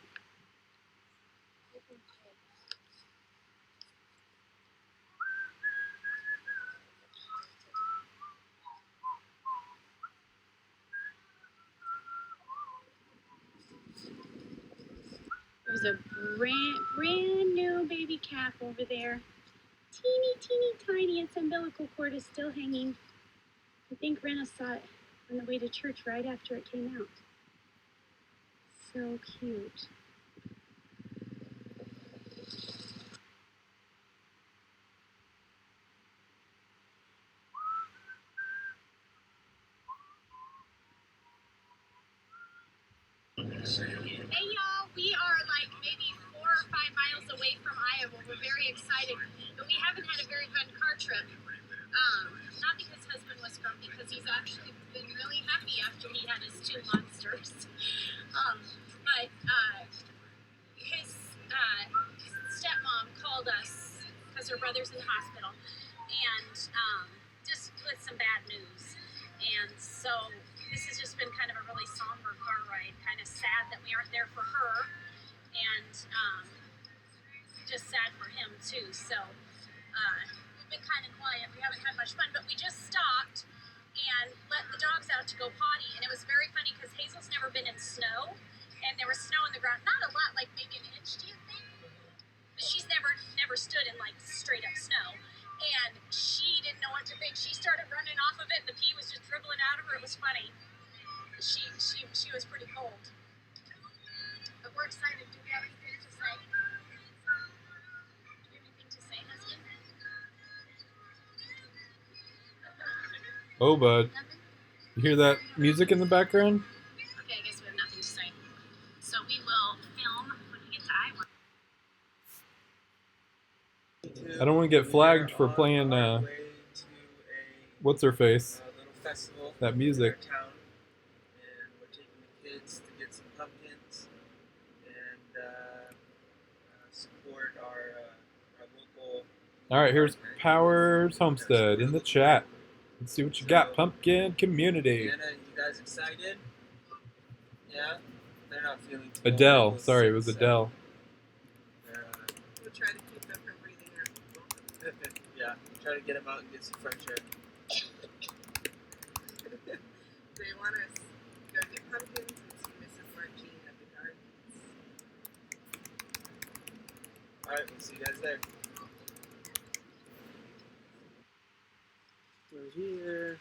There's a brand new baby calf over there. Teeny tiny. Its umbilical cord is still hanging. I think Rena saw it on the way to church right after it came out. So cute. Hey y'all, we are like maybe 4 or 5 miles away from Iowa. We're very excited, but we haven't had a very fun car trip. Not because husband was grumpy, because he's actually been really happy after he had his 2 monsters. But his stepmom called us because her brother's in the hospital, and just with some bad news. And so this has just been kind of a really somber car ride, kind of sad that we aren't there for her, and just sad for him too. So we've been kind of quiet. We haven't had much fun, but we just stopped and let the dogs out to go potty, and it was very funny because Hazel's never been in snow, and there was snow on the ground, not a lot, like maybe an inch, do you think? But she's never stood in like straight up snow, and she didn't know what to think. She started running off of it, and the pee was just dribbling out of her. It was funny. She was pretty cold, but we're excited. Do we have anything to say?
Oh, bud. You hear that music in the background?
Okay, I guess we have nothing to say. So we will film when we get to Iowa.
I don't want to get flagged for playing, what's her face? That music.
Town, and we're taking the kids to get some pumpkins and support our local.
Alright, here's Powers Homestead in the chat. Let's see what you got, pumpkin community.
Anna, you guys excited? Yeah? They're not feeling too
Adele,
well.
sorry, it was Adele.
We'll try to keep them from breathing air.
Yeah, try to get them out and get some fresh air.
They want us to go get pumpkins and see Mrs. Martine at the gardens.
Alright, we'll see you guys there. We're here.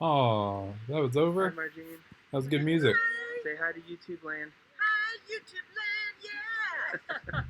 Oh, that was over?
Hi, Margene.
That was good music.
Say hi to YouTube land.
Hi, YouTube land, yeah!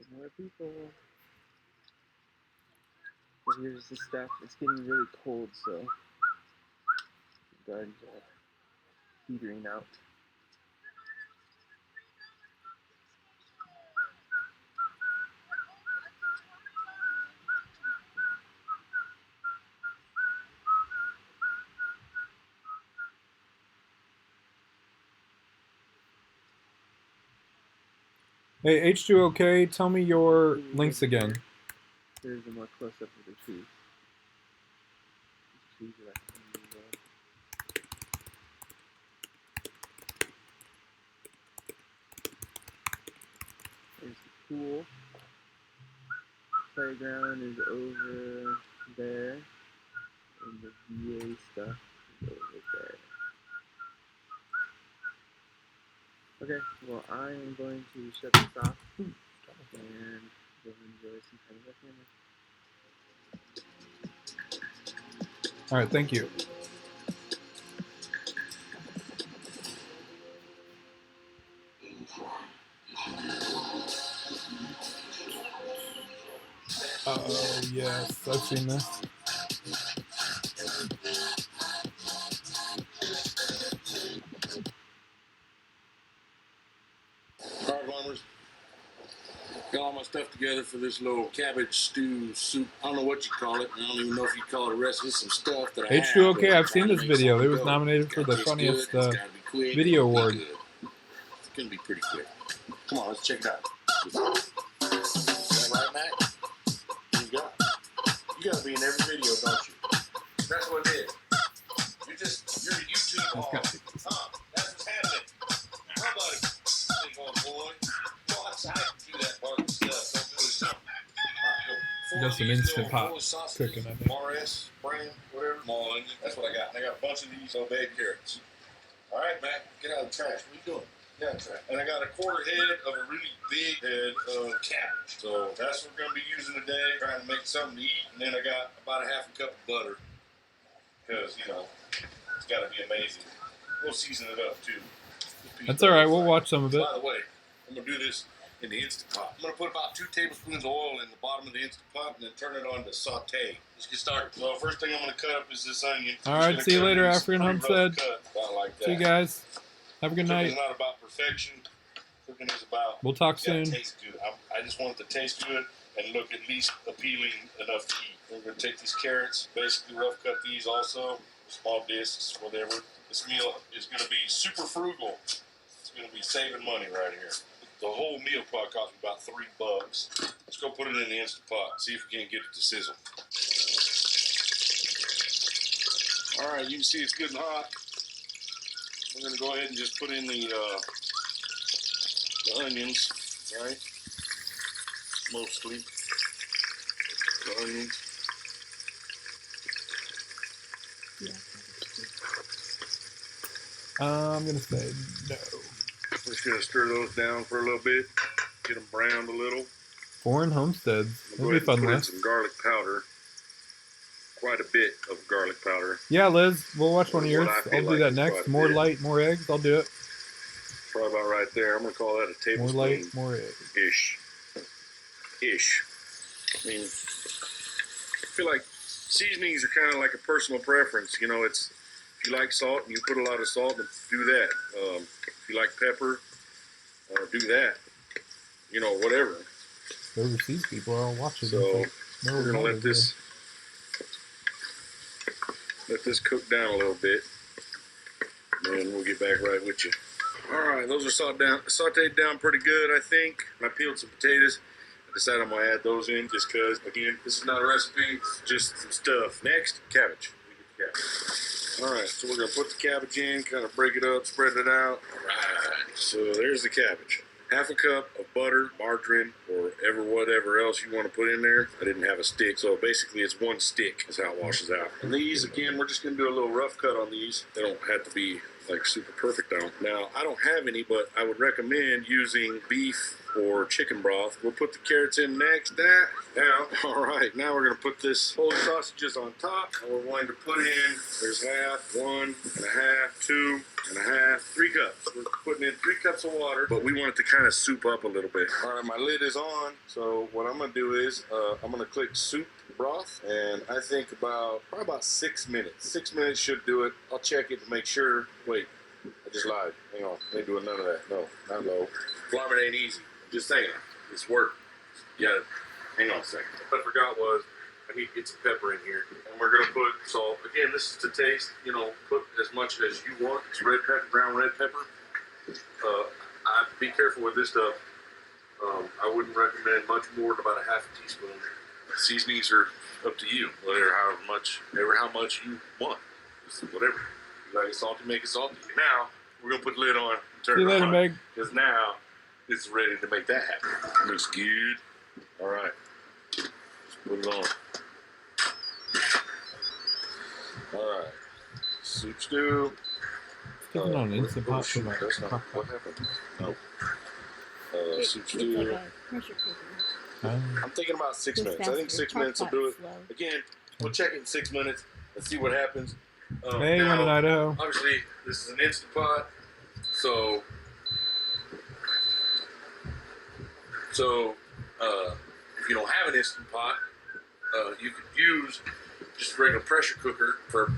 Some more people. But here's the stuff. It's getting really cold, so the gardens are petering out.
Hey, H2OK, tell me your links again.
Here's a more close-up of the trees. These trees are like there's the pool. Playground is over there. And the VA stuff is over there. Okay, well I am going to shut this off and go enjoy some time with my family.
All right, thank you. Oh yes, I've seen this.
Alright, farmers. Got all my stuff together for this little cabbage stew soup. I don't know what you call it. I don't even know if you call it a recipe. Some stuff that I have.
H2OK, I've seen
trying to
this
make
video.
something
It was
go.
nominated for
Gotta
the
taste
funniest
good. It's gotta be quick.
video
It's
award.
gonna be good. It's gonna be pretty quick. Come on, let's check it out. Is that right, Matt? You gotta be in every video, don't you? That's what it is. You're the YouTube hog. That's what's happening. How about it, big old boy? Go outside and do that bark stuff. Don't do it. All right,
Got some instant pot cooking, I think.
RS, brand, whatever. Small onion. That's what I got. I got a bunch of these old bag carrots. All right, Matt, get out of the trash. What are you doing? Get out of the trash. And I got a quarter head of a really big head of cabbage. So that's what we're going to be using today. Trying to make something to eat. And then I got about a half a cup of butter. Because, you know, it's got to be amazing. We'll season it up, too.
That's all right. We'll watch some of it.
By the way, I'm going to do this in the Instant Pot. I'm going to put about 2 tablespoons of oil in the bottom of the Instant Pot and then turn it on to saute. Let's get started. So first thing I'm going to cut up is this onion.
All right, see you later, African Homestead.
Like
See you guys. Have a good night.
Cooking is not about perfection. Cooking is about...
We'll talk soon.
Taste good. I just want it to taste good and look at least appealing enough to eat. We're going to take these carrots, basically rough cut these also, small discs, whatever. This meal is going to be super frugal. It's going to be saving money right here. The whole meal probably cost me about $3. Let's go put it in the Instant Pot. See if we can't get it to sizzle. All right, you can see it's good and hot. We're going to go ahead and just put in the onions, right? Mostly the onions.
I'm going to say no.
We're just going to stir those down for a little bit, get them browned a little.
Foreign homesteads. That'll be fun,
Put in
Liz.
some garlic powder. Quite a bit of garlic powder.
Yeah, Liz, we'll watch one of yours. I'll do that next.
quite a
More
bit.
light, more eggs. I'll do it.
Probably about right there. I'm going to call that a tablespoon.
More light, more eggs.
Ish. I mean, I feel like seasonings are kind of like a personal preference. You know, it's if you like salt and you put a lot of salt, then do that. If you like pepper, do that. You know, whatever.
The overseas people are all watching.
So
no,
we're gonna let this cook down a little bit, and we'll get back right with you. All right, those are sauteed down pretty good, I think. I peeled some potatoes. I decided I'm gonna add those in just because, again, this is not a recipe, it's just some stuff. Next, cabbage. All right, so we're gonna put the cabbage in, kind of break it up, spread it out. All right, so there's the cabbage. Half a cup of butter, margarine, or whatever else you want to put in there. I didn't have a stick, so basically it's one stick is how it washes out. And these, again, we're just going to do a little rough cut on these. They don't have to be like super perfect on. Now, I don't have any, but I would recommend using beef or chicken broth. We'll put the carrots in next. Now, all right, now we're going to put this whole sausages on top. And we're going to put in, there's half, 1 1/2, 2 1/2, 3 cups. We're putting in 3 cups of water, but we want it to kind of soup up a little bit. All right, my lid is on. So what I'm going to do is I'm going to click soup broth, and I think probably about 6 minutes. 6 minutes should do it. I'll check it to make sure. Wait, I just lied. Hang on, I ain't doing none of that. No, not low. Farming ain't easy. Just saying, it's work. You gotta, hang on a second. What I forgot was, I need to get some pepper in here. And we're gonna put salt. Again, this is to taste, you know, put as much as you want. It's red pepper, brown red pepper. Be careful with this stuff. I wouldn't recommend much more than about a half a teaspoon. Seasonings are up to you, however much you want. Just whatever. You like it salty, make it salty. Now, we're gonna put the lid on and turn
See you
it
later,
on.
Meg.
Because now, it's ready to make that happen. Looks good. All right. Let's put it on. All right. Soup stew.
Cooking on an instant pot.
Shoot, that's not what happened. No. Soup stew. I'm thinking about 6 minutes. I think 6 minutes will do it. Again, we'll check it in 6 minutes. and see what happens.
Hey,
now,
one in Idaho.
Obviously, this is an Instant Pot, so if you don't have an Instant Pot, you could use just a regular pressure cooker for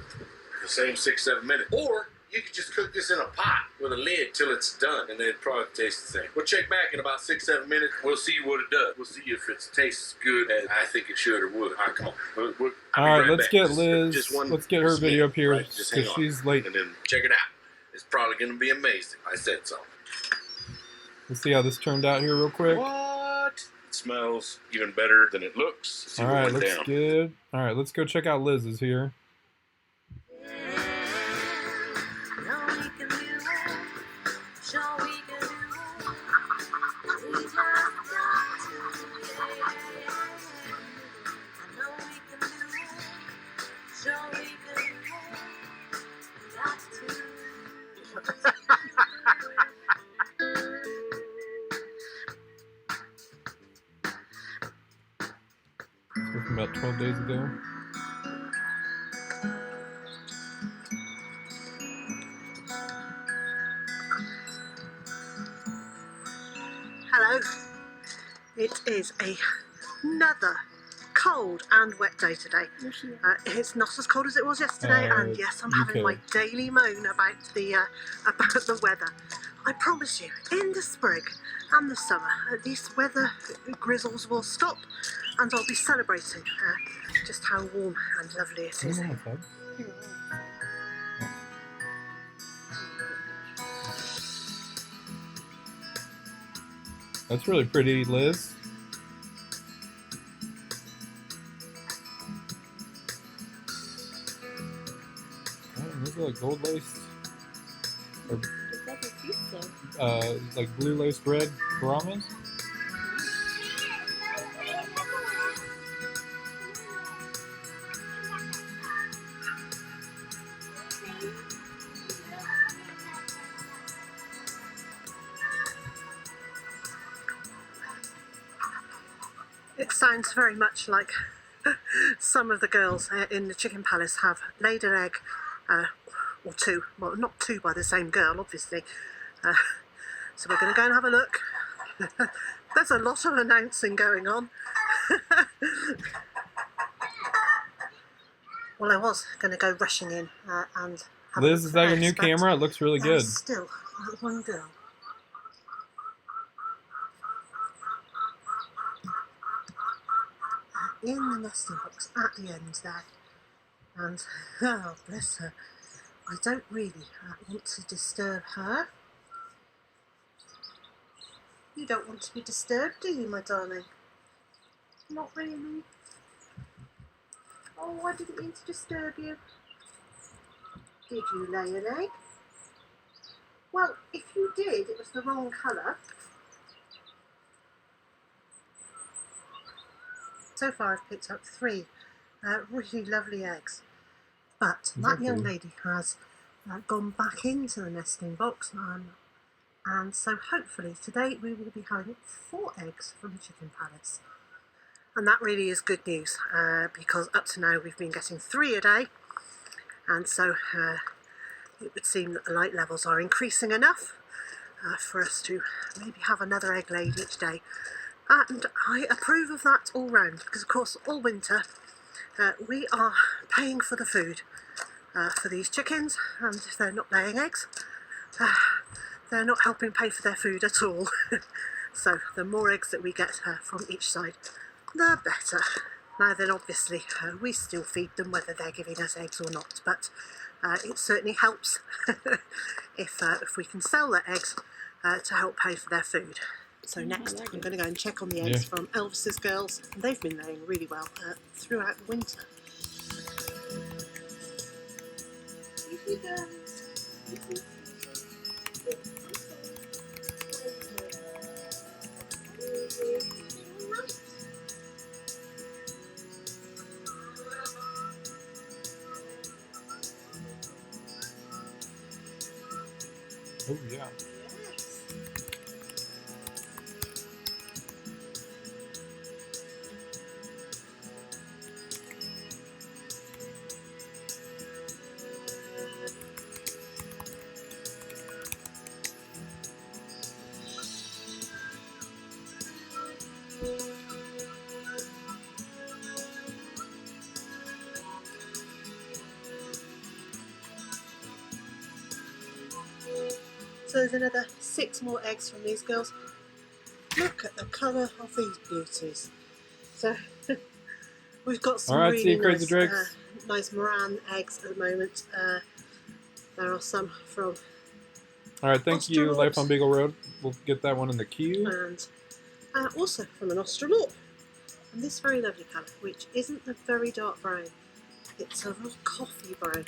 the same 6-7 minutes, or you could just cook this in a pot with a lid till it's done, and then it'd probably taste the same. We'll check back in about 6-7 minutes. We'll see what it does. We'll see if it tastes good as I think it should or would. All right, come on.
All right, let's get Liz. Let's get her video up here
Just hang
because
on.
she's late.
And then check it out. It's probably going to be amazing. I said so.
Let's see how this turned out here real quick.
What? It smells even better than it looks. See
All
what
right,
went
looks
down.
good. All right, let's go check out Liz's here. So from about 12 days ago.
Hello. It is another cold and wet day today. It's not as cold as it was yesterday, and yes, I'm having my daily moan about the weather. I promise you, in the spring and the summer, these weather grizzles will stop, and I'll be celebrating just how warm and lovely it is.
That's really pretty, Liz. Oh, these are like gold laced, or like blue laced red Brahmas.
It sounds very much like some of the girls in the chicken palace have laid an egg, or two, well not two by the same girl obviously, so we're going to go and have a look. There's a lot of announcing going on. Well, I was going to go rushing in and have
Liz, is that your new camera? It looks really good.
Still one girl. In the nesting box at the end there, and oh bless her, I don't really want to disturb her. You don't want to be disturbed, do you, my darling? Not really. Oh, I didn't mean to disturb you. Did you lay an egg? Well, if you did, it was the wrong colour. So far I've picked up 3 really lovely eggs, but that young lady has gone back into the nesting box, and so hopefully today we will be having 4 eggs from the chicken palace, and that really is good news because up to now we've been getting 3 a day, and so it would seem that the light levels are increasing enough for us to maybe have another egg laid each day. And I approve of that all round, because of course all winter we are paying for the food for these chickens, and if they're not laying eggs, they're not helping pay for their food at all. So the more eggs that we get from each side, the better. Now then obviously we still feed them whether they're giving us eggs or not, but it certainly helps if we can sell their eggs to help pay for their food. So next I'm going to go and check on the eggs from Elvis's girls. They've been laying really well throughout the winter.
Oh yeah.
So there's another 6 more eggs from these girls. Look at the colour of these beauties. So we've got some
Alright, see
really
you, Crazy
nice,
Drakes.
nice Moran eggs at the moment. There are some from
Alright, thank you, Life on Beagle Road. We'll get that one in the queue.
and also from an Australorp. And this very lovely colour, which isn't a very dark brown. It's a real coffee brown.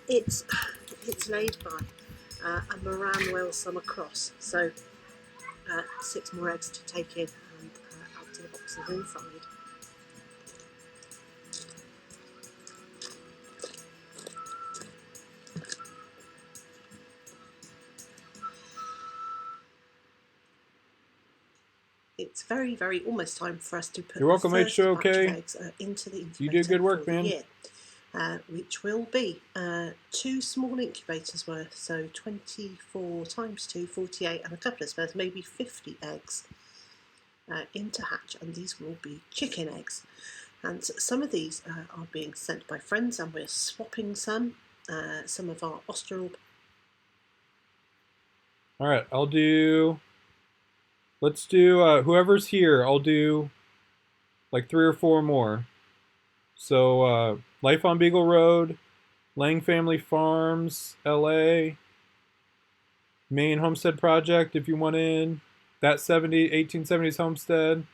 It's laid by a Moran Wales Summer Cross. So 6 more eggs to take in and add to the boxes inside. It's very, very almost time for us to put
You're welcome,
the first
H2OK.
batch of eggs into the incubator.
You did good work,
for the
man.
year, which will be 2 small incubators worth, so 24 times 2, 48, and a couple of spares, maybe 50 eggs into hatch, and these will be chicken eggs. And some of these are being sent by friends, and we're swapping some of our Australorp.
Alright, let's do, whoever's here, I'll do like 3 or 4 more. So, Life on Beagle Road, Lang Family Farms, LA, Maine Homestead Project, if you want in, that 1870s Homestead.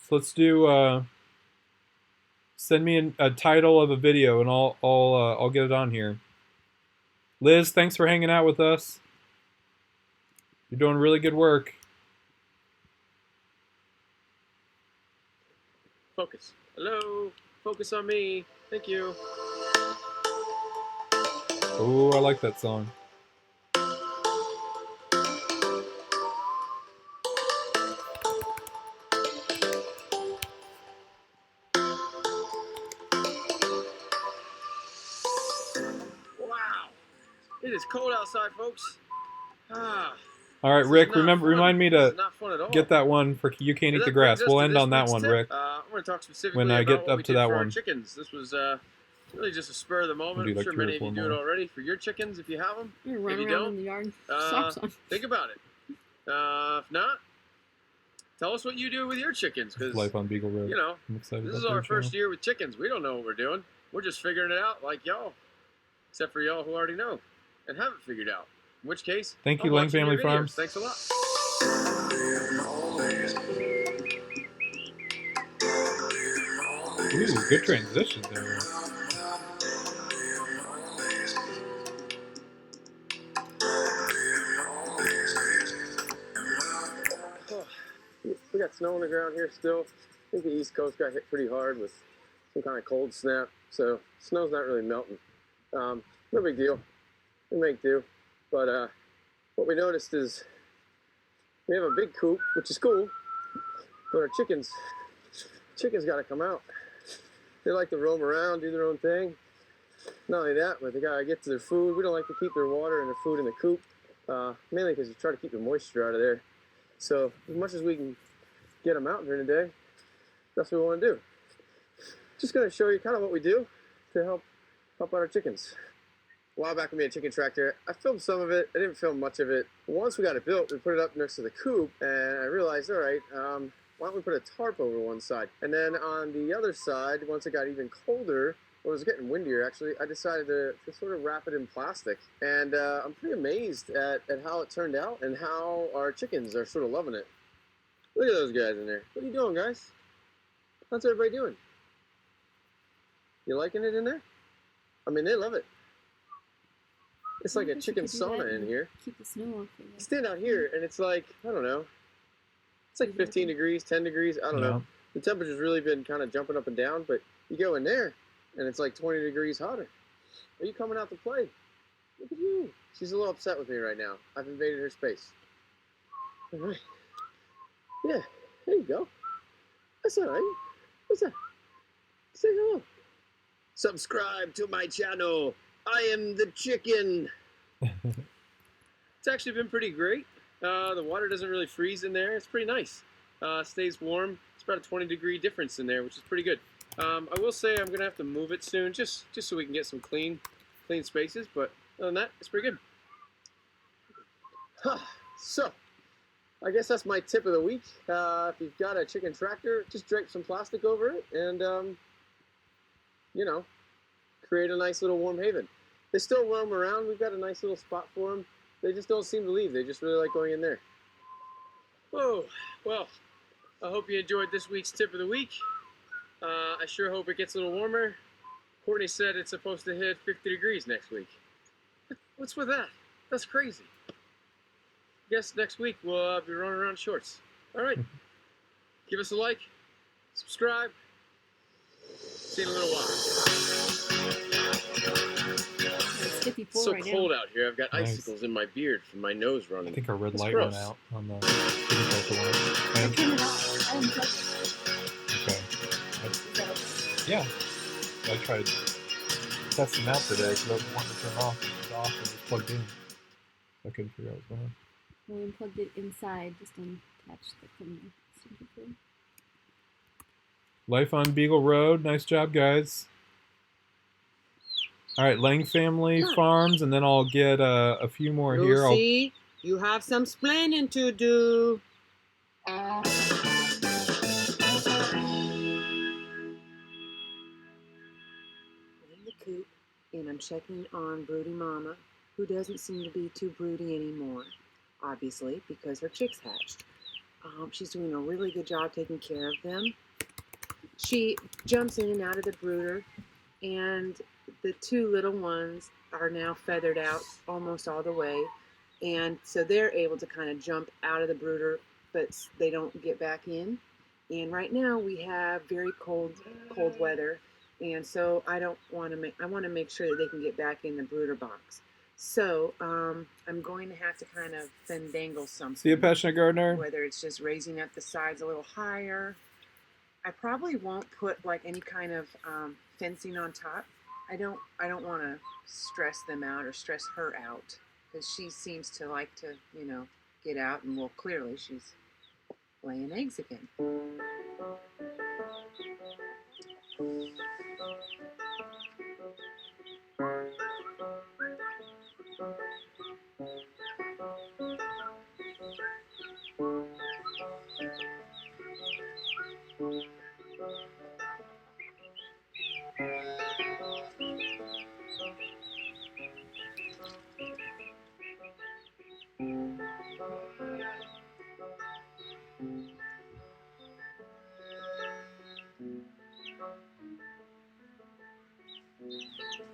So let's do, send me a title of a video and I'll get it on here. Liz, thanks for hanging out with us. You're doing really good work.
Focus. Hello. Focus on me. Thank you.
Oh, I like that song.
Wow. It is cold outside, folks.
All right, Rick, remind me to get that one for You Can't Eat the Grass. We'll end on that one, Rick.
I'm going to talk specifically
when I
about
get
what
up
we
to
did
that
for our
one.
chickens. This was really just a spur of the moment.
We'll
I'm
do
sure
like 3 or
many of
4
you do it
more.
already for your chickens if you have them.
You're
If
running
you
around
don't,
in the yard, socks on.
think about it. If not, tell us what you do with your chickens, because
Life on Beagle Road.
you know,
I'm excited
this
about
is
their
our first
channel.
year with chickens. We don't know what we're doing. We're just figuring it out like y'all, except for y'all who already know and haven't figured out. In which case,
Thank you,
I'm
Lang
watching your
Family
videos.
Farms.
Thanks a lot.
Ooh, good transition there.
We got snow on the ground here still. I think the East Coast got hit pretty hard with some kind of cold snap, so snow's not really melting. No big deal. We make do. But what we noticed is we have a big coop, which is cool, but our chickens got to come out. They like to roam around, do their own thing. Not only that, but they got to get to their food. We don't like to keep their water and their food in the coop, mainly because you try to keep the moisture out of there. So as much as we can get them out during the day, that's what we want to do. Just going to show you kind of what we do to help out our chickens. A while back we made a chicken tractor. I filmed some of it. I didn't film much of it. Once we got it built, we put it up next to the coop, and I realized, all right, why don't we put a tarp over one side? And then on the other side, once it got even colder, well, it was getting windier actually, I decided to sort of wrap it in plastic. And I'm pretty amazed at how it turned out and how our chickens are sort of loving it. Look at those guys in there. What are you doing, guys? How's everybody doing? You liking it in there? I mean, they love it. It's like a chicken sauna in here.
Keep the snow off.
Stand out here and it's like, I don't know. It's like 15 degrees, 10 degrees, I don't know. The temperature's really been kind of jumping up and down, but you go in there and it's like 20 degrees hotter. Are you coming out to play? Look at you. She's a little upset with me right now. I've invaded her space. All right. Yeah, there you go. That's all right. What's that? Say hello. Subscribe to my channel. I am the chicken. It's actually been pretty great. The water doesn't really freeze in there. It's pretty nice. Stays warm. It's about a 20-degree difference in there, which is pretty good. I will say I'm gonna have to move it soon, just so we can get some clean spaces. But other than that, it's pretty good. So, I guess that's my tip of the week. If you've got a chicken tractor, just drape some plastic over it and, you know, create a nice little warm haven. They still roam around. We've got a nice little spot for them. They just don't seem to leave. They just really like going in there. Oh, well, I hope you enjoyed this week's tip of the week. I sure hope it gets a little warmer. Courtney said it's supposed to hit 50 degrees next week. What's with that? That's crazy. Guess next week we'll be running around in shorts. All right. Give us a like, subscribe. See you in a little while.
It's 54
So
right now.
cold out here. I've got
Nice.
icicles in my beard from my nose running.
I think our red
It's
light
gross.
went out on the
I
one.
turned it off. I unplugged it.
Okay. Yeah. I tried testing out today because I was wanting to turn off. It was off and it was plugged in. I couldn't figure out what was going on.
I unplugged it inside, just unattached it from the stinky cord.
Life on Beagle Road. Nice job, guys. All right, Lang Family Farms, and then I'll get a few more here.
Lucy, you have some splaining to do.
In the coop, and I'm checking on Broody Mama, who doesn't seem to be too broody anymore, obviously, because her chicks hatched. She's doing a really good job taking care of them. She jumps in and out of the brooder, and the two little ones are now feathered out almost all the way, and so they're able to kind of jump out of the brooder, but they don't get back in. And right now we have very cold weather, and so I want to make sure that they can get back in the brooder box. So I'm going to have to kind of fandangle something.
See you, Passionate Gardener.
Whether it's just raising up the sides a little higher. I probably won't put like any kind of fencing on top. I don't want to stress them out or stress her out, because she seems to like to, you know, get out, and well, clearly she's laying eggs again.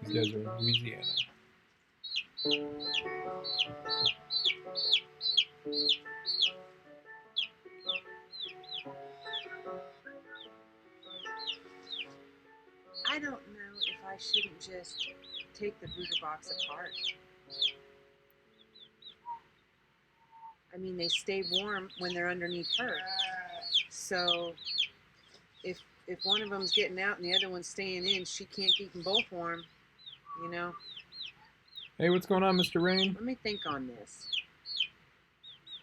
These guys are in Louisiana.
I don't know if I shouldn't just take the brooder box apart. I mean, they stay warm when they're underneath her. So if one of them's getting out and the other one's staying in, she can't keep them both warm, you know?
Hey, what's going on, Mr. Rain?
Let me think on this.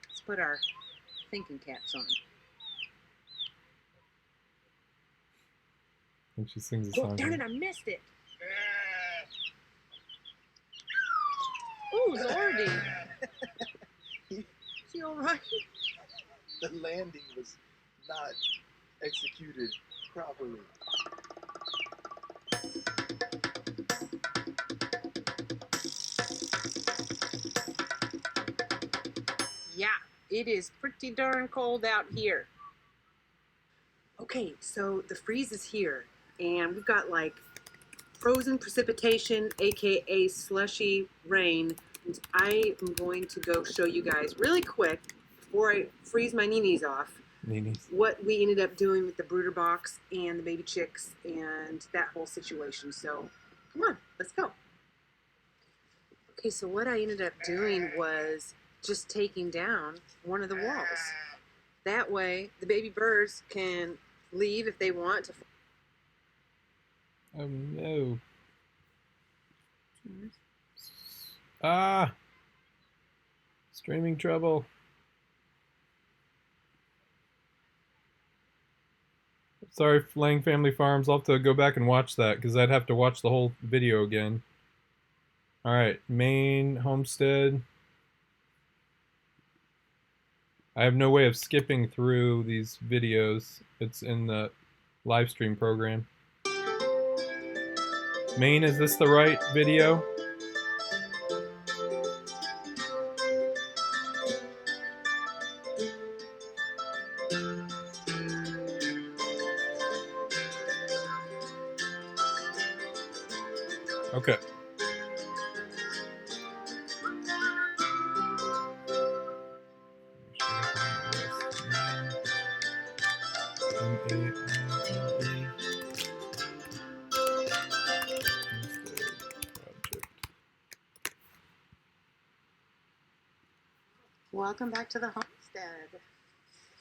Let's put our thinking caps on.
I think she sings a
Oh,
song.
darn it, I missed it. Ooh, lordy. Is he all right?
The landing was not executed properly.
Yeah, it is pretty darn cold out here. Okay, so the freeze is here, and we've got like frozen precipitation, aka slushy rain. And I am going to go show you guys really quick, before I freeze my nee-nees off, what we ended up doing with the brooder box and the baby chicks and that whole situation. So come on, let's go. Okay, so what I ended up doing was just taking down one of the walls. That way the baby birds can leave if they want to.
Oh no. Ah! Streaming trouble. Sorry, Lang Family Farms. I'll have to go back and watch that because I'd have to watch the whole video again. All right, main homestead. I have no way of skipping through these videos. It's in the live stream program. Main, is this the right video? Okay.
Welcome back to the homestead.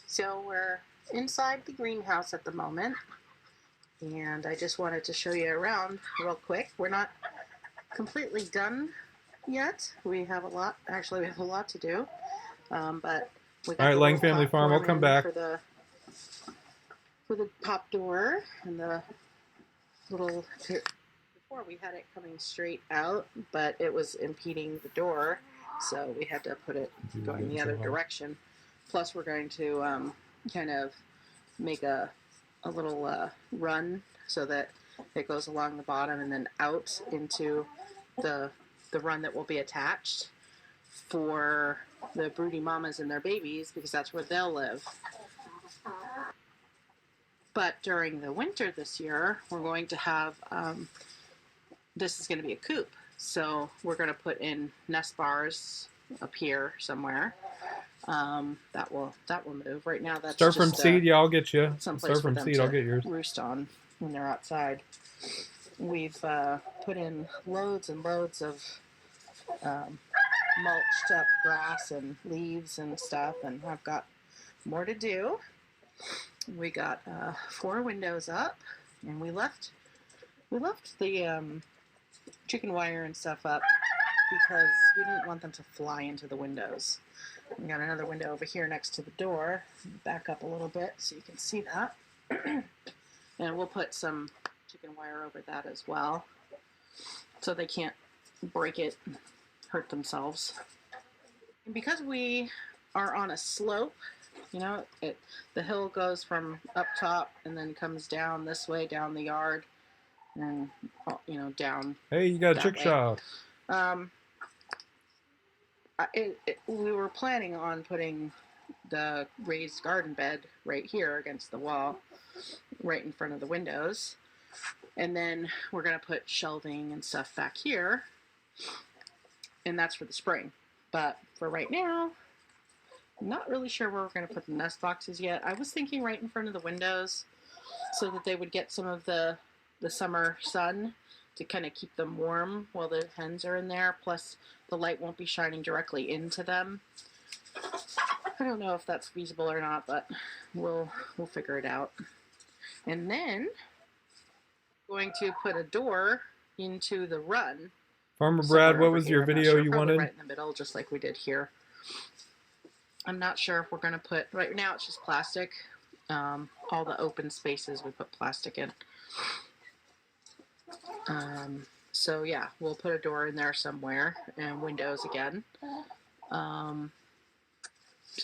So we're inside the greenhouse at the moment, and I just wanted to show you around real quick. We're not completely done yet. We have a lot, actually we have a lot to do, but we got
All right,
the
Lang
little
Family Farm, we'll
platform
come
in
back.
for the top door, and the little, before we had it coming straight out, but it was impeding the door, so we had to put it going the other direction. Plus we're going to kind of make a little run so that it goes along the bottom and then out into the run that will be attached for the broody mamas and their babies, because that's where they'll live. But during the winter this year, we're going to have, this is going to be a coop. So we're going to put in nest bars up here somewhere. That will move. Right now, that's
Start
just
from seed, yeah, I'll get you.
someplace
Start from
for them
seed,
to
I'll get yours.
roost on when they're outside. We've put in loads and loads of mulched up grass and leaves and stuff, and I've got more to do. We got 4 windows up, and we left the chicken wire and stuff up because we didn't want them to fly into the windows. We got another window over here next to the door. Back up a little bit so you can see that. And we'll put some chicken wire over that as well, so they can't break it and hurt themselves. And because we are on a slope, you know, the hill goes from up top and then comes down this way, down the yard, and, you know, down.
Hey, you got a chick
way.
shop.
We were planning on putting the raised garden bed right here against the wall, right in front of the windows. And then we're going to put shelving and stuff back here. And that's for the spring. But for right now, I'm not really sure where we're going to put the nest boxes yet. I was thinking right in front of the windows so that they would get some of the summer sun to kind of keep them warm while the hens are in there. Plus, the light won't be shining directly into them. I don't know if that's feasible or not, but we'll figure it out. And then going to put a door into the run.
Farmer Brad, what was your video you
Probably
wanted?
right in the middle, just like we did here. I'm not sure if we're going to put, right now it's just plastic. All the open spaces we put plastic in. So yeah, we'll put a door in there somewhere and windows again. So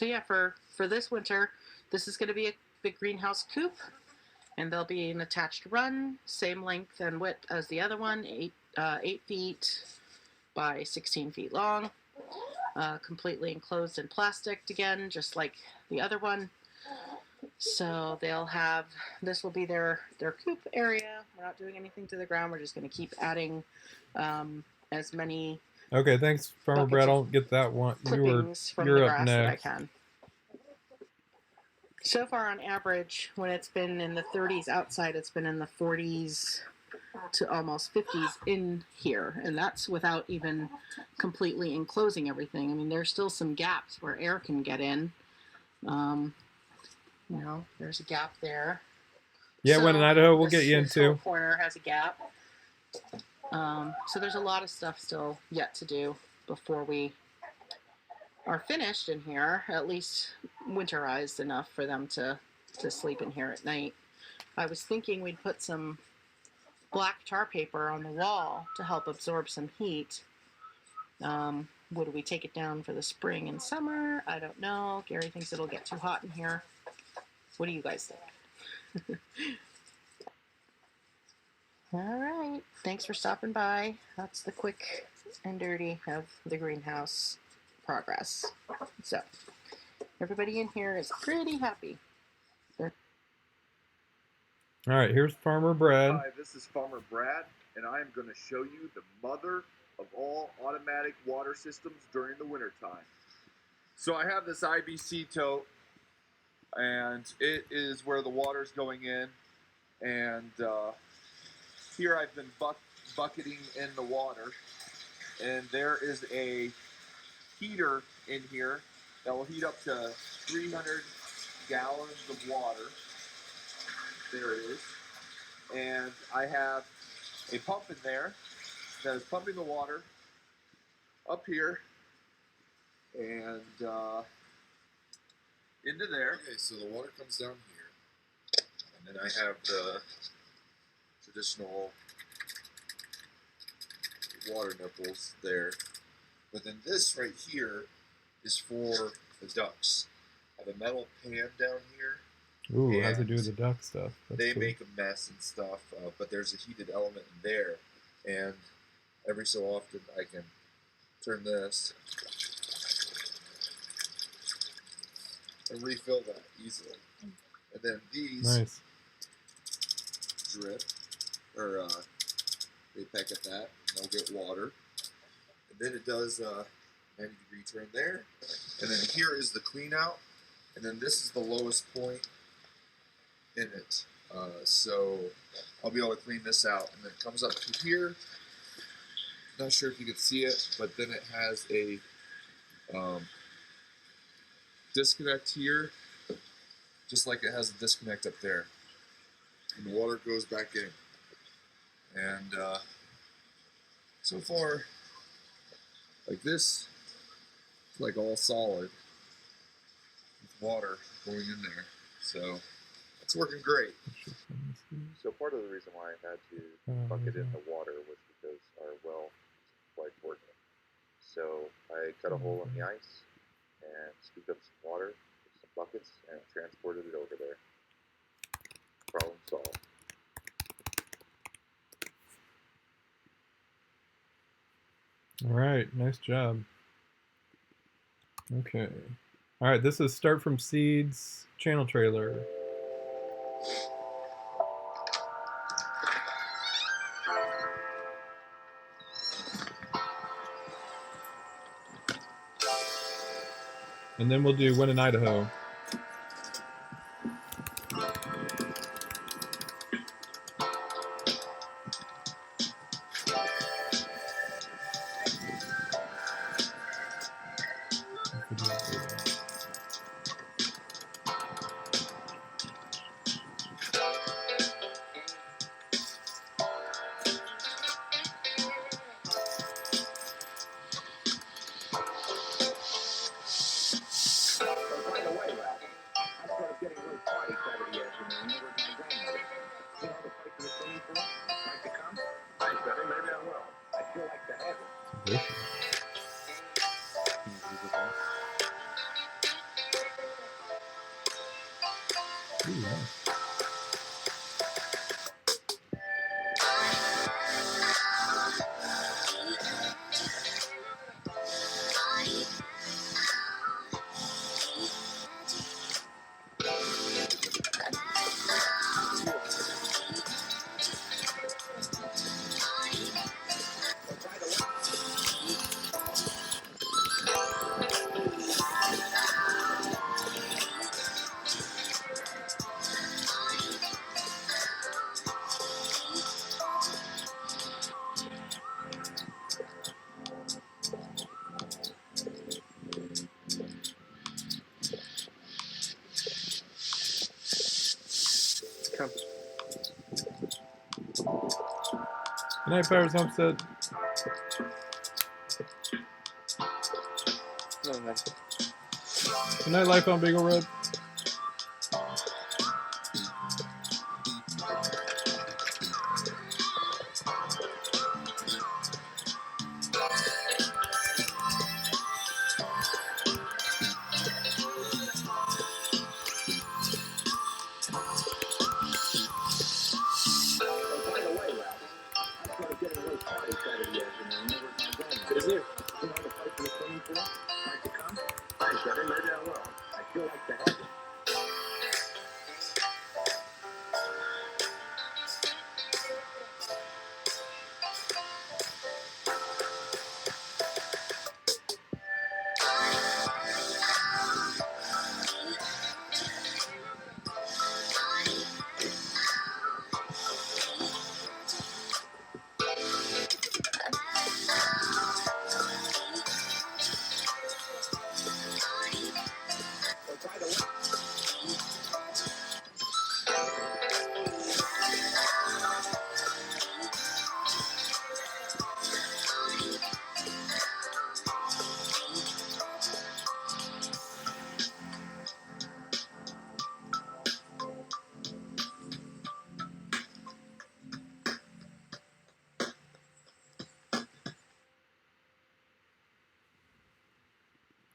yeah, for this winter, this is going to be a big greenhouse coop, and there'll be an attached run, same length and width as the other one, 8 feet by 16 feet long, completely enclosed and plasticed again, just like the other one. So they'll have, this will be their coop area. We're not doing anything to the ground. We're just going to keep adding as many
Okay, thanks, Farmer Brad. I'll get that one.
clippings from the
You're up
grass that I
next.
can. So far, on average, when it's been in the 30s outside, it's been in the 40s to almost 50s in here, and that's without even completely enclosing everything. I mean, there's still some gaps where air can get in. You know, there's a gap there.
Yeah, when in Idaho, we'll get you
this whole
into.
corner has a gap. So there's a lot of stuff still yet to do before we are finished in here, at least winterized enough for them to sleep in here at night. I was thinking we'd put some black tar paper on the wall to help absorb some heat, Would we take it down for the spring and summer? I don't know. Gary thinks it'll get too hot in here. What do you guys think? All right. Thanks for stopping by. That's the quick and dirty of the greenhouse progress. So, everybody in here is pretty happy.
All right, here's Farmer Brad.
Hi, this is Farmer Brad, and I am going to show you the mother of all automatic water systems during the wintertime. So I have this IBC tote, and it is where the water's going in, and here I've been bucketing in the water, and there is a heater in here that will heat up to 300 gallons of water. There it is. And I have a pump in there that is pumping the water up here and into there.
Okay, so the water comes down here, and then I have the traditional water nipples there. But then this right here is for the ducks. I have a metal pan down here.
Ooh, how's it do with the duck stuff? That's
They
cool.
make a mess and stuff, but there's a heated element in there, and every so often I can turn this and refill that easily. And then these
Nice.
drip, or they peck at that, and they'll get water. And then it does a 90-degree turn there. And then here is the clean out, and then this is the lowest point in it. So I'll be able to clean this out, and then it comes up to here. Not sure if you can see it, but then it has a disconnect here, just like it has a disconnect up there. And the water goes back in. And so far, like this, it's like all solid with water going in there. So it's working great.
So part of the reason why I had to bucket in the water was because our well wasn't quite working. So I cut a hole in the ice and scooped up some water with some buckets and transported it over there. Problem solved.
All right, nice job. Okay. All right, this is Start from Seeds channel trailer. And then we'll do Win in Idaho. Good night, Powers Homestead. Good night, Life on Beagle Road.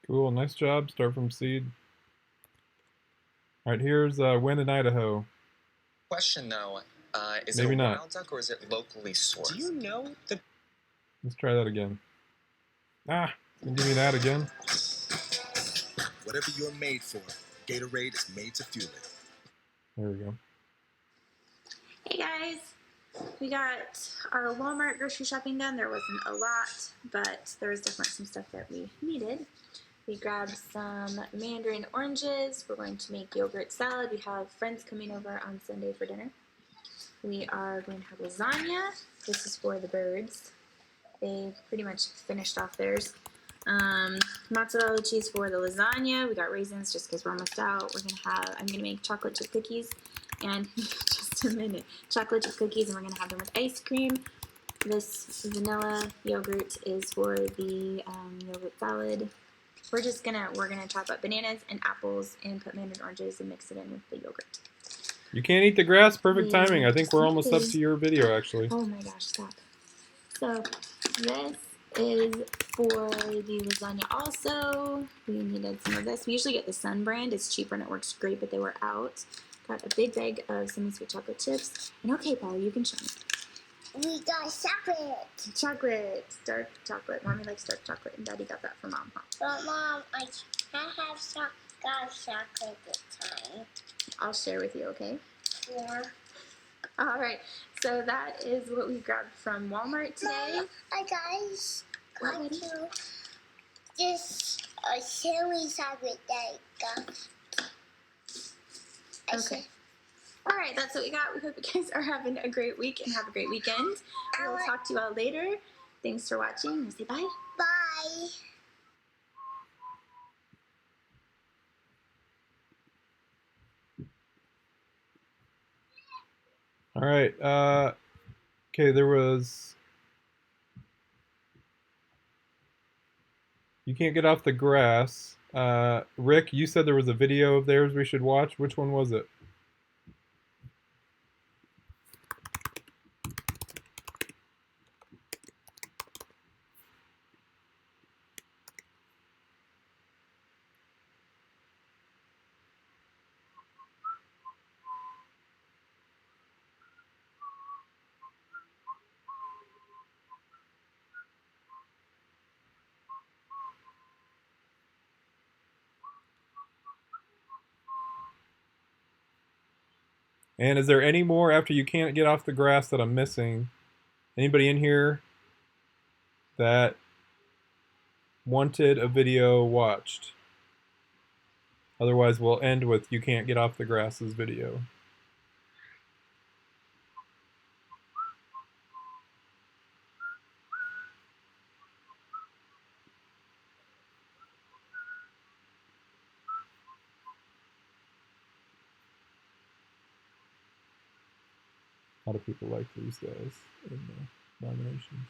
Cool, nice job. Start from seed. All right, here's Win in Idaho.
Question though, is
Maybe
it a
not.
wild duck or is it locally sourced? Do you know the...
Let's try that again. Ah, can you give me that again?
Whatever you're made for, Gatorade is made to fuel it.
There we go.
Hey guys, we got our Walmart grocery shopping done. There wasn't a lot, but there was definitely some stuff that we needed. We grabbed some mandarin oranges. We're going to make yogurt salad. We have friends coming over on Sunday for dinner. We are going to have lasagna. This is for the birds. They pretty much finished off theirs. Mozzarella cheese for the lasagna. We got raisins just because we're almost out. I'm gonna make chocolate chip cookies, and just a minute, chocolate chip cookies, and we're gonna have them with ice cream. This vanilla yogurt is for the yogurt salad. We're gonna chop up bananas and apples and put mandarin oranges and mix it in with the yogurt.
You can't eat the grass. Perfect timing. I think we're almost up to your video, actually.
Oh my gosh, stop. So this is for the lasagna also. We needed some of this. We usually get the Sun brand. It's cheaper and it works great, but they were out. Got a big bag of semi-sweet chocolate chips. And okay, Paula, you can show me.
We got chocolate.
Chocolate. Dark chocolate. Mommy likes dark chocolate, and Daddy got that for Mom. Huh?
But Mom, I have chocolate this time.
I'll share with you, okay?
Yeah.
All right. So that is what we grabbed from Walmart today.
Mom, I guys
What,
want
buddy?
to just a cherry chocolate that I got.
Okay. All right, that's what we got. We hope you guys are having a great week and have a great weekend. We'll talk to you all later. Thanks for watching. Say bye.
Bye.
All right. Okay, there was... You can't get off the grass. Rick, you said there was a video of theirs we should watch. Which one was it? And is there any more after you can't get off the grass that I'm missing? Anybody in here that wanted a video watched? Otherwise, we'll end with you can't get off the grass's video. A lot of people like these guys in the nominations.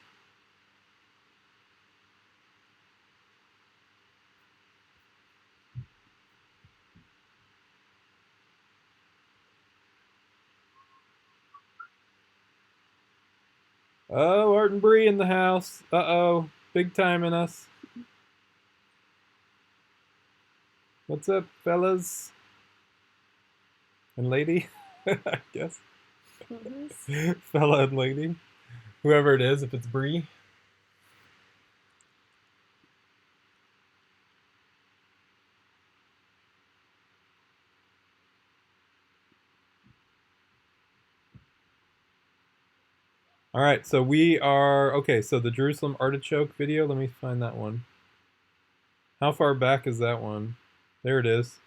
Oh, Art and Bree in the house. Uh-oh. Big time in us. What's up, fellas? And lady? I guess. Fella and lady. Whoever it is, if it's Bree. All right, so we are, okay, so the Jerusalem artichoke video, let me find that one. How far back is that one? There it is.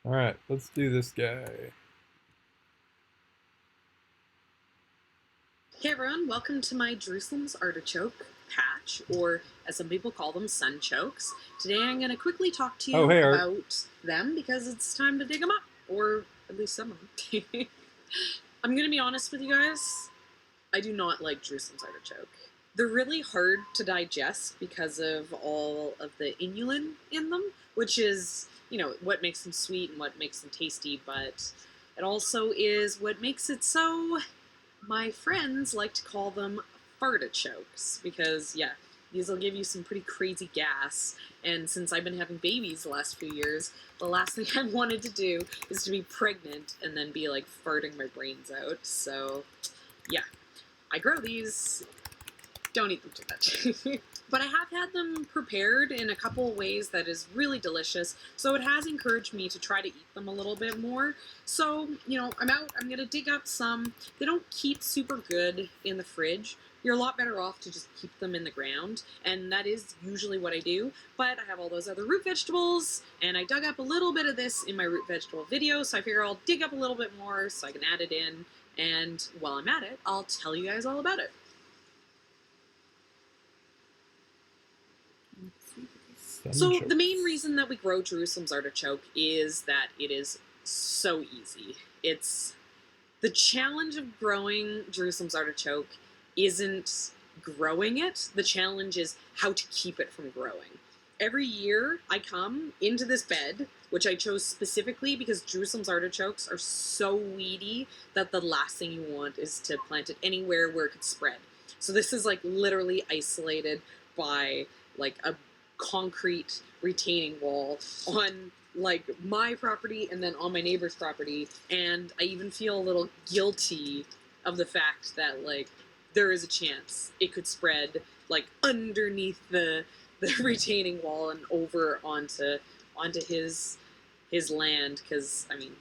All right, let's do this guy.
Hey everyone, welcome to my Jerusalem's artichoke patch, or as some people call them, sunchokes. Today I'm going to quickly talk to you about them because it's time to dig them up, or at least some of them. I'm going to be honest with you guys, I do not like Jerusalem's artichoke. They're really hard to digest because of all of the inulin in them, which is, you know, what makes them sweet and what makes them tasty, but it also is what makes it so... My friends like to call them fartichokes because, yeah, these will give you some pretty crazy gas. And since I've been having babies the last few years, the last thing I wanted to do is to be pregnant and then be, like, farting my brains out. So, yeah, I grow these. Don't eat them too much. But I have had them prepared in a couple of ways that is really delicious, so it has encouraged me to try to eat them a little bit more. So, you know, I'm out, I'm gonna dig up some. They don't keep super good in the fridge. You're a lot better off to just keep them in the ground, and that is usually what I do. But I have all those other root vegetables, and I dug up a little bit of this in my root vegetable video, so I figure I'll dig up a little bit more so I can add it in, and while I'm at it, I'll tell you guys all about it. So the main reason that we grow Jerusalem's artichoke is that it is so easy. It's the challenge of growing Jerusalem's artichoke isn't growing it. The challenge is how to keep it from growing. Every year I come into this bed, which I chose specifically because Jerusalem's artichokes are so weedy that the last thing you want is to plant it anywhere where it could spread. So this is like literally isolated by like a concrete retaining wall on like my property and then on my neighbor's property, and I even feel a little guilty of the fact that like there is a chance it could spread like underneath the retaining wall and over onto his land, because I mean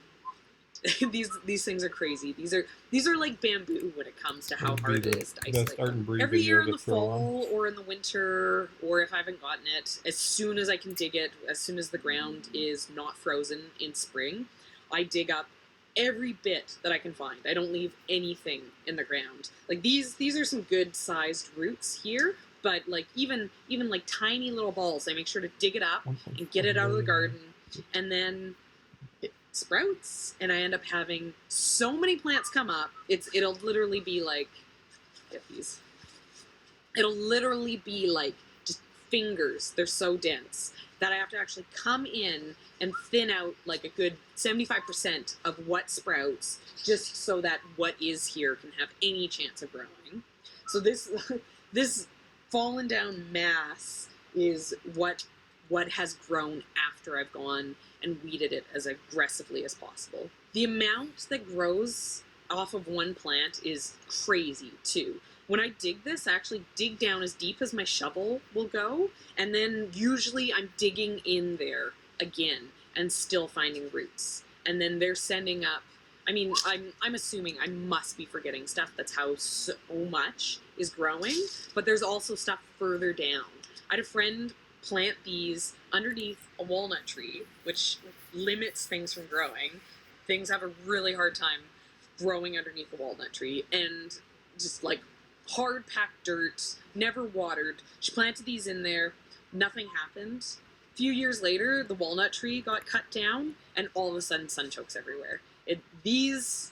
these things are crazy. These are like bamboo when it comes to how hard it is to isolate them. Every year in the fall or in the winter, or if I haven't gotten it, as soon as I can dig it, as soon as the ground is not frozen in spring, I dig up every bit that I can find. I don't leave anything in the ground. Like these are some good sized roots here, but like even like tiny little balls, I make sure to dig it up and get it out of the garden, and then it sprouts, and I end up having so many plants come up. It'll literally be like, get these. It'll literally be like just fingers. They're so dense that I have to actually come in and thin out like a good 75% of what sprouts, just so that what is here can have any chance of growing. So this fallen down mass is what has grown after I've gone and weeded it as aggressively as possible. The amount that grows off of one plant is crazy too. When I dig this, I actually dig down as deep as my shovel will go, and then usually I'm digging in there again and still finding roots. And then they're sending up, I mean, I'm assuming I must be forgetting stuff. That's how so much is growing, but there's also stuff further down. I had a friend plant these underneath a walnut tree, which limits things from growing. Things have a really hard time growing underneath a walnut tree, and just like hard packed dirt, never watered. She planted these in there, nothing happened. A few years later, the walnut tree got cut down, and all of a sudden sunchokes everywhere. These,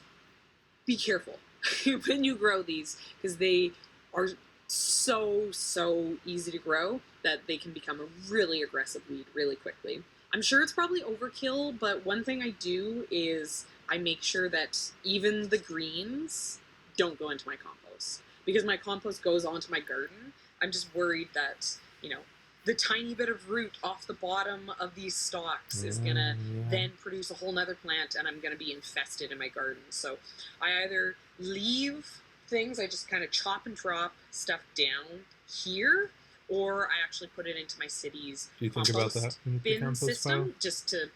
be careful when you grow these, because they are so easy to grow that they can become a really aggressive weed really quickly. I'm sure it's probably overkill, but one thing I do is I make sure that even the greens don't go into my compost, because my compost goes onto my garden. I'm just worried that, you know, the tiny bit of root off the bottom of these stalks is gonna then produce a whole nother plant, and I'm gonna be infested in my garden. So I either leave things, I just kind of chop and drop stuff down here, or I actually put it into my city's
Do you think about that in the
bin
compost
system,
pile?
just to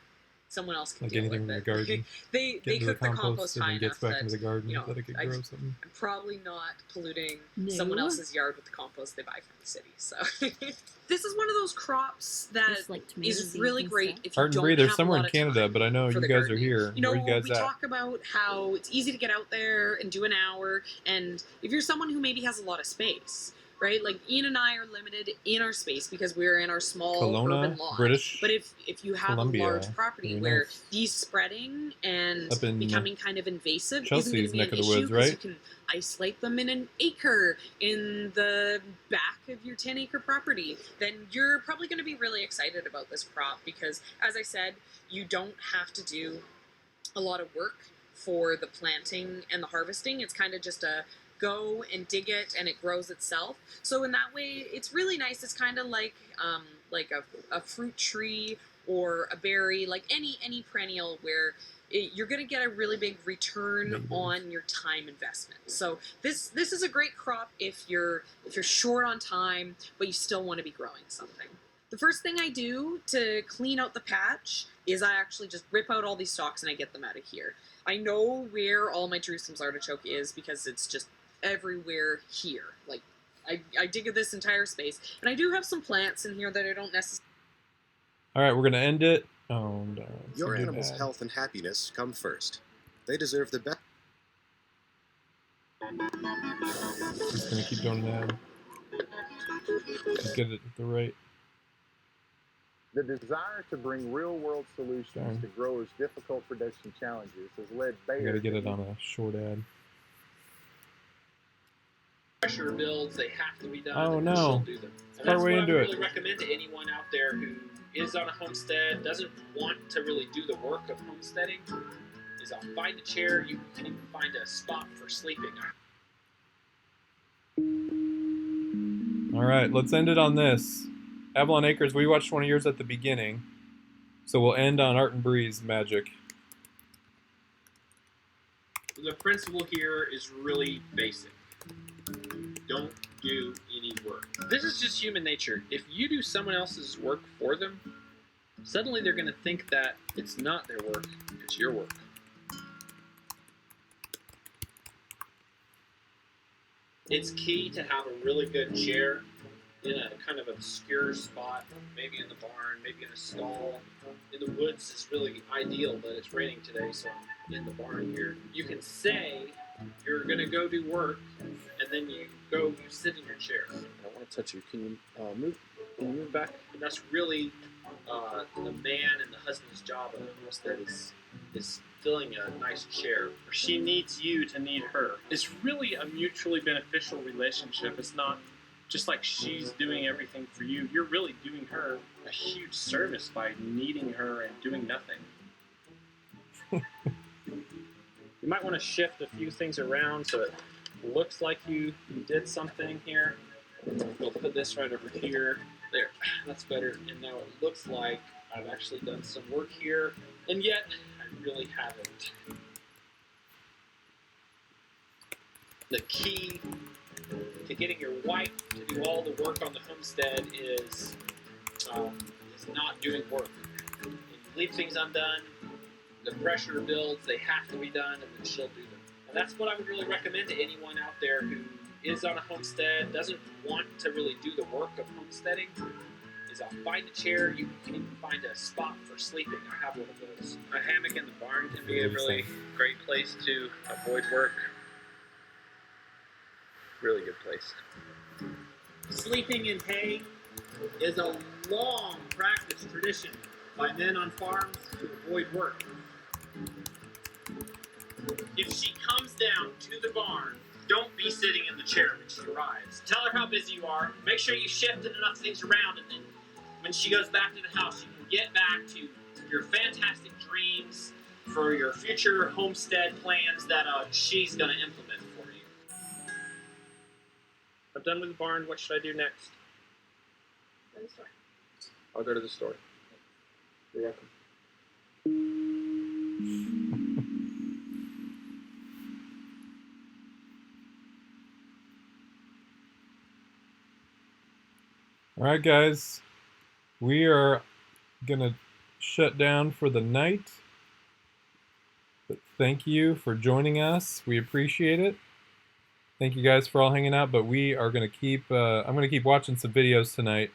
someone else can
Like
deal
anything
with
in
it.
the garden.
they
Get into
cook the compost
and
high
then
enough
gets back
that,
into the garden,
you know,
let it grow something.
I'm probably not polluting
No.
someone else's yard with the compost they buy from the city. So this is one of those crops that
Just like tomato
is
seeds
really
and
great
stuff.
if you
Art and
don't
Bree, they're
have a
somewhere
lot
in
of
Canada,
time
but I know
for
you
the
guys are
gardening.
here.
You know,
Where are you guys
we
at?
talk about how it's easy to get out there and do an hour, and if you're someone who maybe has a lot of space, right? Like Ian and I are limited in our space because we're in our small urban
Kelowna,
lot.
British
But if you have
Columbia.
a large property
Very
where
nice.
these spreading and
Up in
becoming kind of invasive isn't
Chelsea's
going to be
neck
an
of the
issue,
woods,
because you
right?
can isolate them in an acre in the back of your 10-acre property, then you're probably going to be really excited about this crop because, as I said, you don't have to do a lot of work for the planting and the harvesting. It's kind of just a go and dig it and it grows itself. So in that way, it's really nice. It's kind of like a fruit tree or a berry, like any perennial where you're going to get a really big return on your time investment. So this is a great crop if you're short on time, but you still want to be growing something. The first thing I do to clean out the patch is I actually just rip out all these stalks and I get them out of here. I know where all my Jerusalem's artichoke is because it's just everywhere here. Like, I dig this entire space. And I do have some plants in here that I don't necessarily...
All right, we're going to end it. Oh, no,
Your animal's health and happiness come first. They deserve the best.
Just going to keep doing an ad. Just get it at the right...
The desire to bring real-world solutions to growers' difficult production challenges has led
I
Bayer...
got to get it on a short ad.
Pressure builds, they have to be done.
Oh,
and
no.
she'll do them. And
Far
that's
way
what I
into
would
it.
really recommend to anyone out there who is on a homestead, doesn't want to really do the work of homesteading, is find a chair. You can even find a spot for sleeping.
All right, let's end it on this. Avalon Acres, we watched one of yours at the beginning, so we'll end on Art and Bree's magic.
The principle here is really basic. Don't do any work. This is just human nature. If you do someone else's work for them, suddenly they're going to think that it's not their work, it's your work. It's key to have a really good chair in a kind of obscure spot, maybe in the barn, maybe in a stall. In the woods is really ideal, but it's raining today, so I'm in the barn here. You can say you're going to go do work, and then you sit in your chair. I don't want to touch you. Can you move back? And that's really the man and the husband's job of the homestead is filling a nice chair.
She needs you to need her. It's really a mutually beneficial relationship. It's not just like she's doing everything for you. You're really doing her a huge service by needing her and doing nothing. You might want to shift a few things around so it looks like you did something here. We'll put this right over here. There, that's better. And now it looks like I've actually done some work here, and yet I really haven't. The key to getting your wife to do all the work on the homestead is not doing work. When you leave things undone, the pressure builds, they have to be done, and then she'll do them. And that's what I would really recommend to anyone out there who is on a homestead, doesn't want to really do the work of homesteading, is find a chair. You can even find a spot for sleeping. I have one of those. A hammock in the barn can be a really great place to avoid work. Really good place. Sleeping in hay is a long practice tradition by men on farms to avoid work. If she comes down to the barn, don't be sitting in the chair when she arrives. Tell her how busy you are. Make sure you shifted enough things around, and then when she goes back to the house, you can get back to your fantastic dreams for your future homestead plans that she's going to implement for you. I'm done with the barn. What should I do next?
That's fine.
I'll go to the store. You're welcome.
All right, guys, we are gonna shut down for the night. But thank you for joining us. We appreciate it. Thank you guys for all hanging out. But we are gonna keep. I'm gonna keep watching some videos tonight.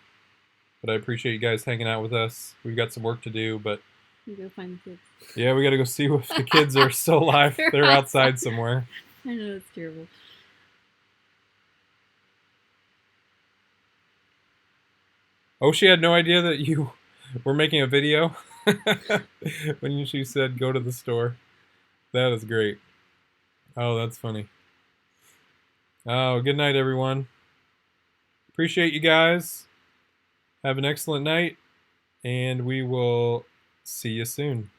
But I appreciate you guys hanging out with us. We've got some work to do, but
You go find the kids.
yeah, we gotta go see if the kids are still alive. They're outside somewhere.
I know, it's terrible.
Oh, she had no idea that you were making a video when she said go to the store. That is great. Oh, that's funny. Oh, good night, everyone. Appreciate you guys. Have an excellent night, and we will see you soon.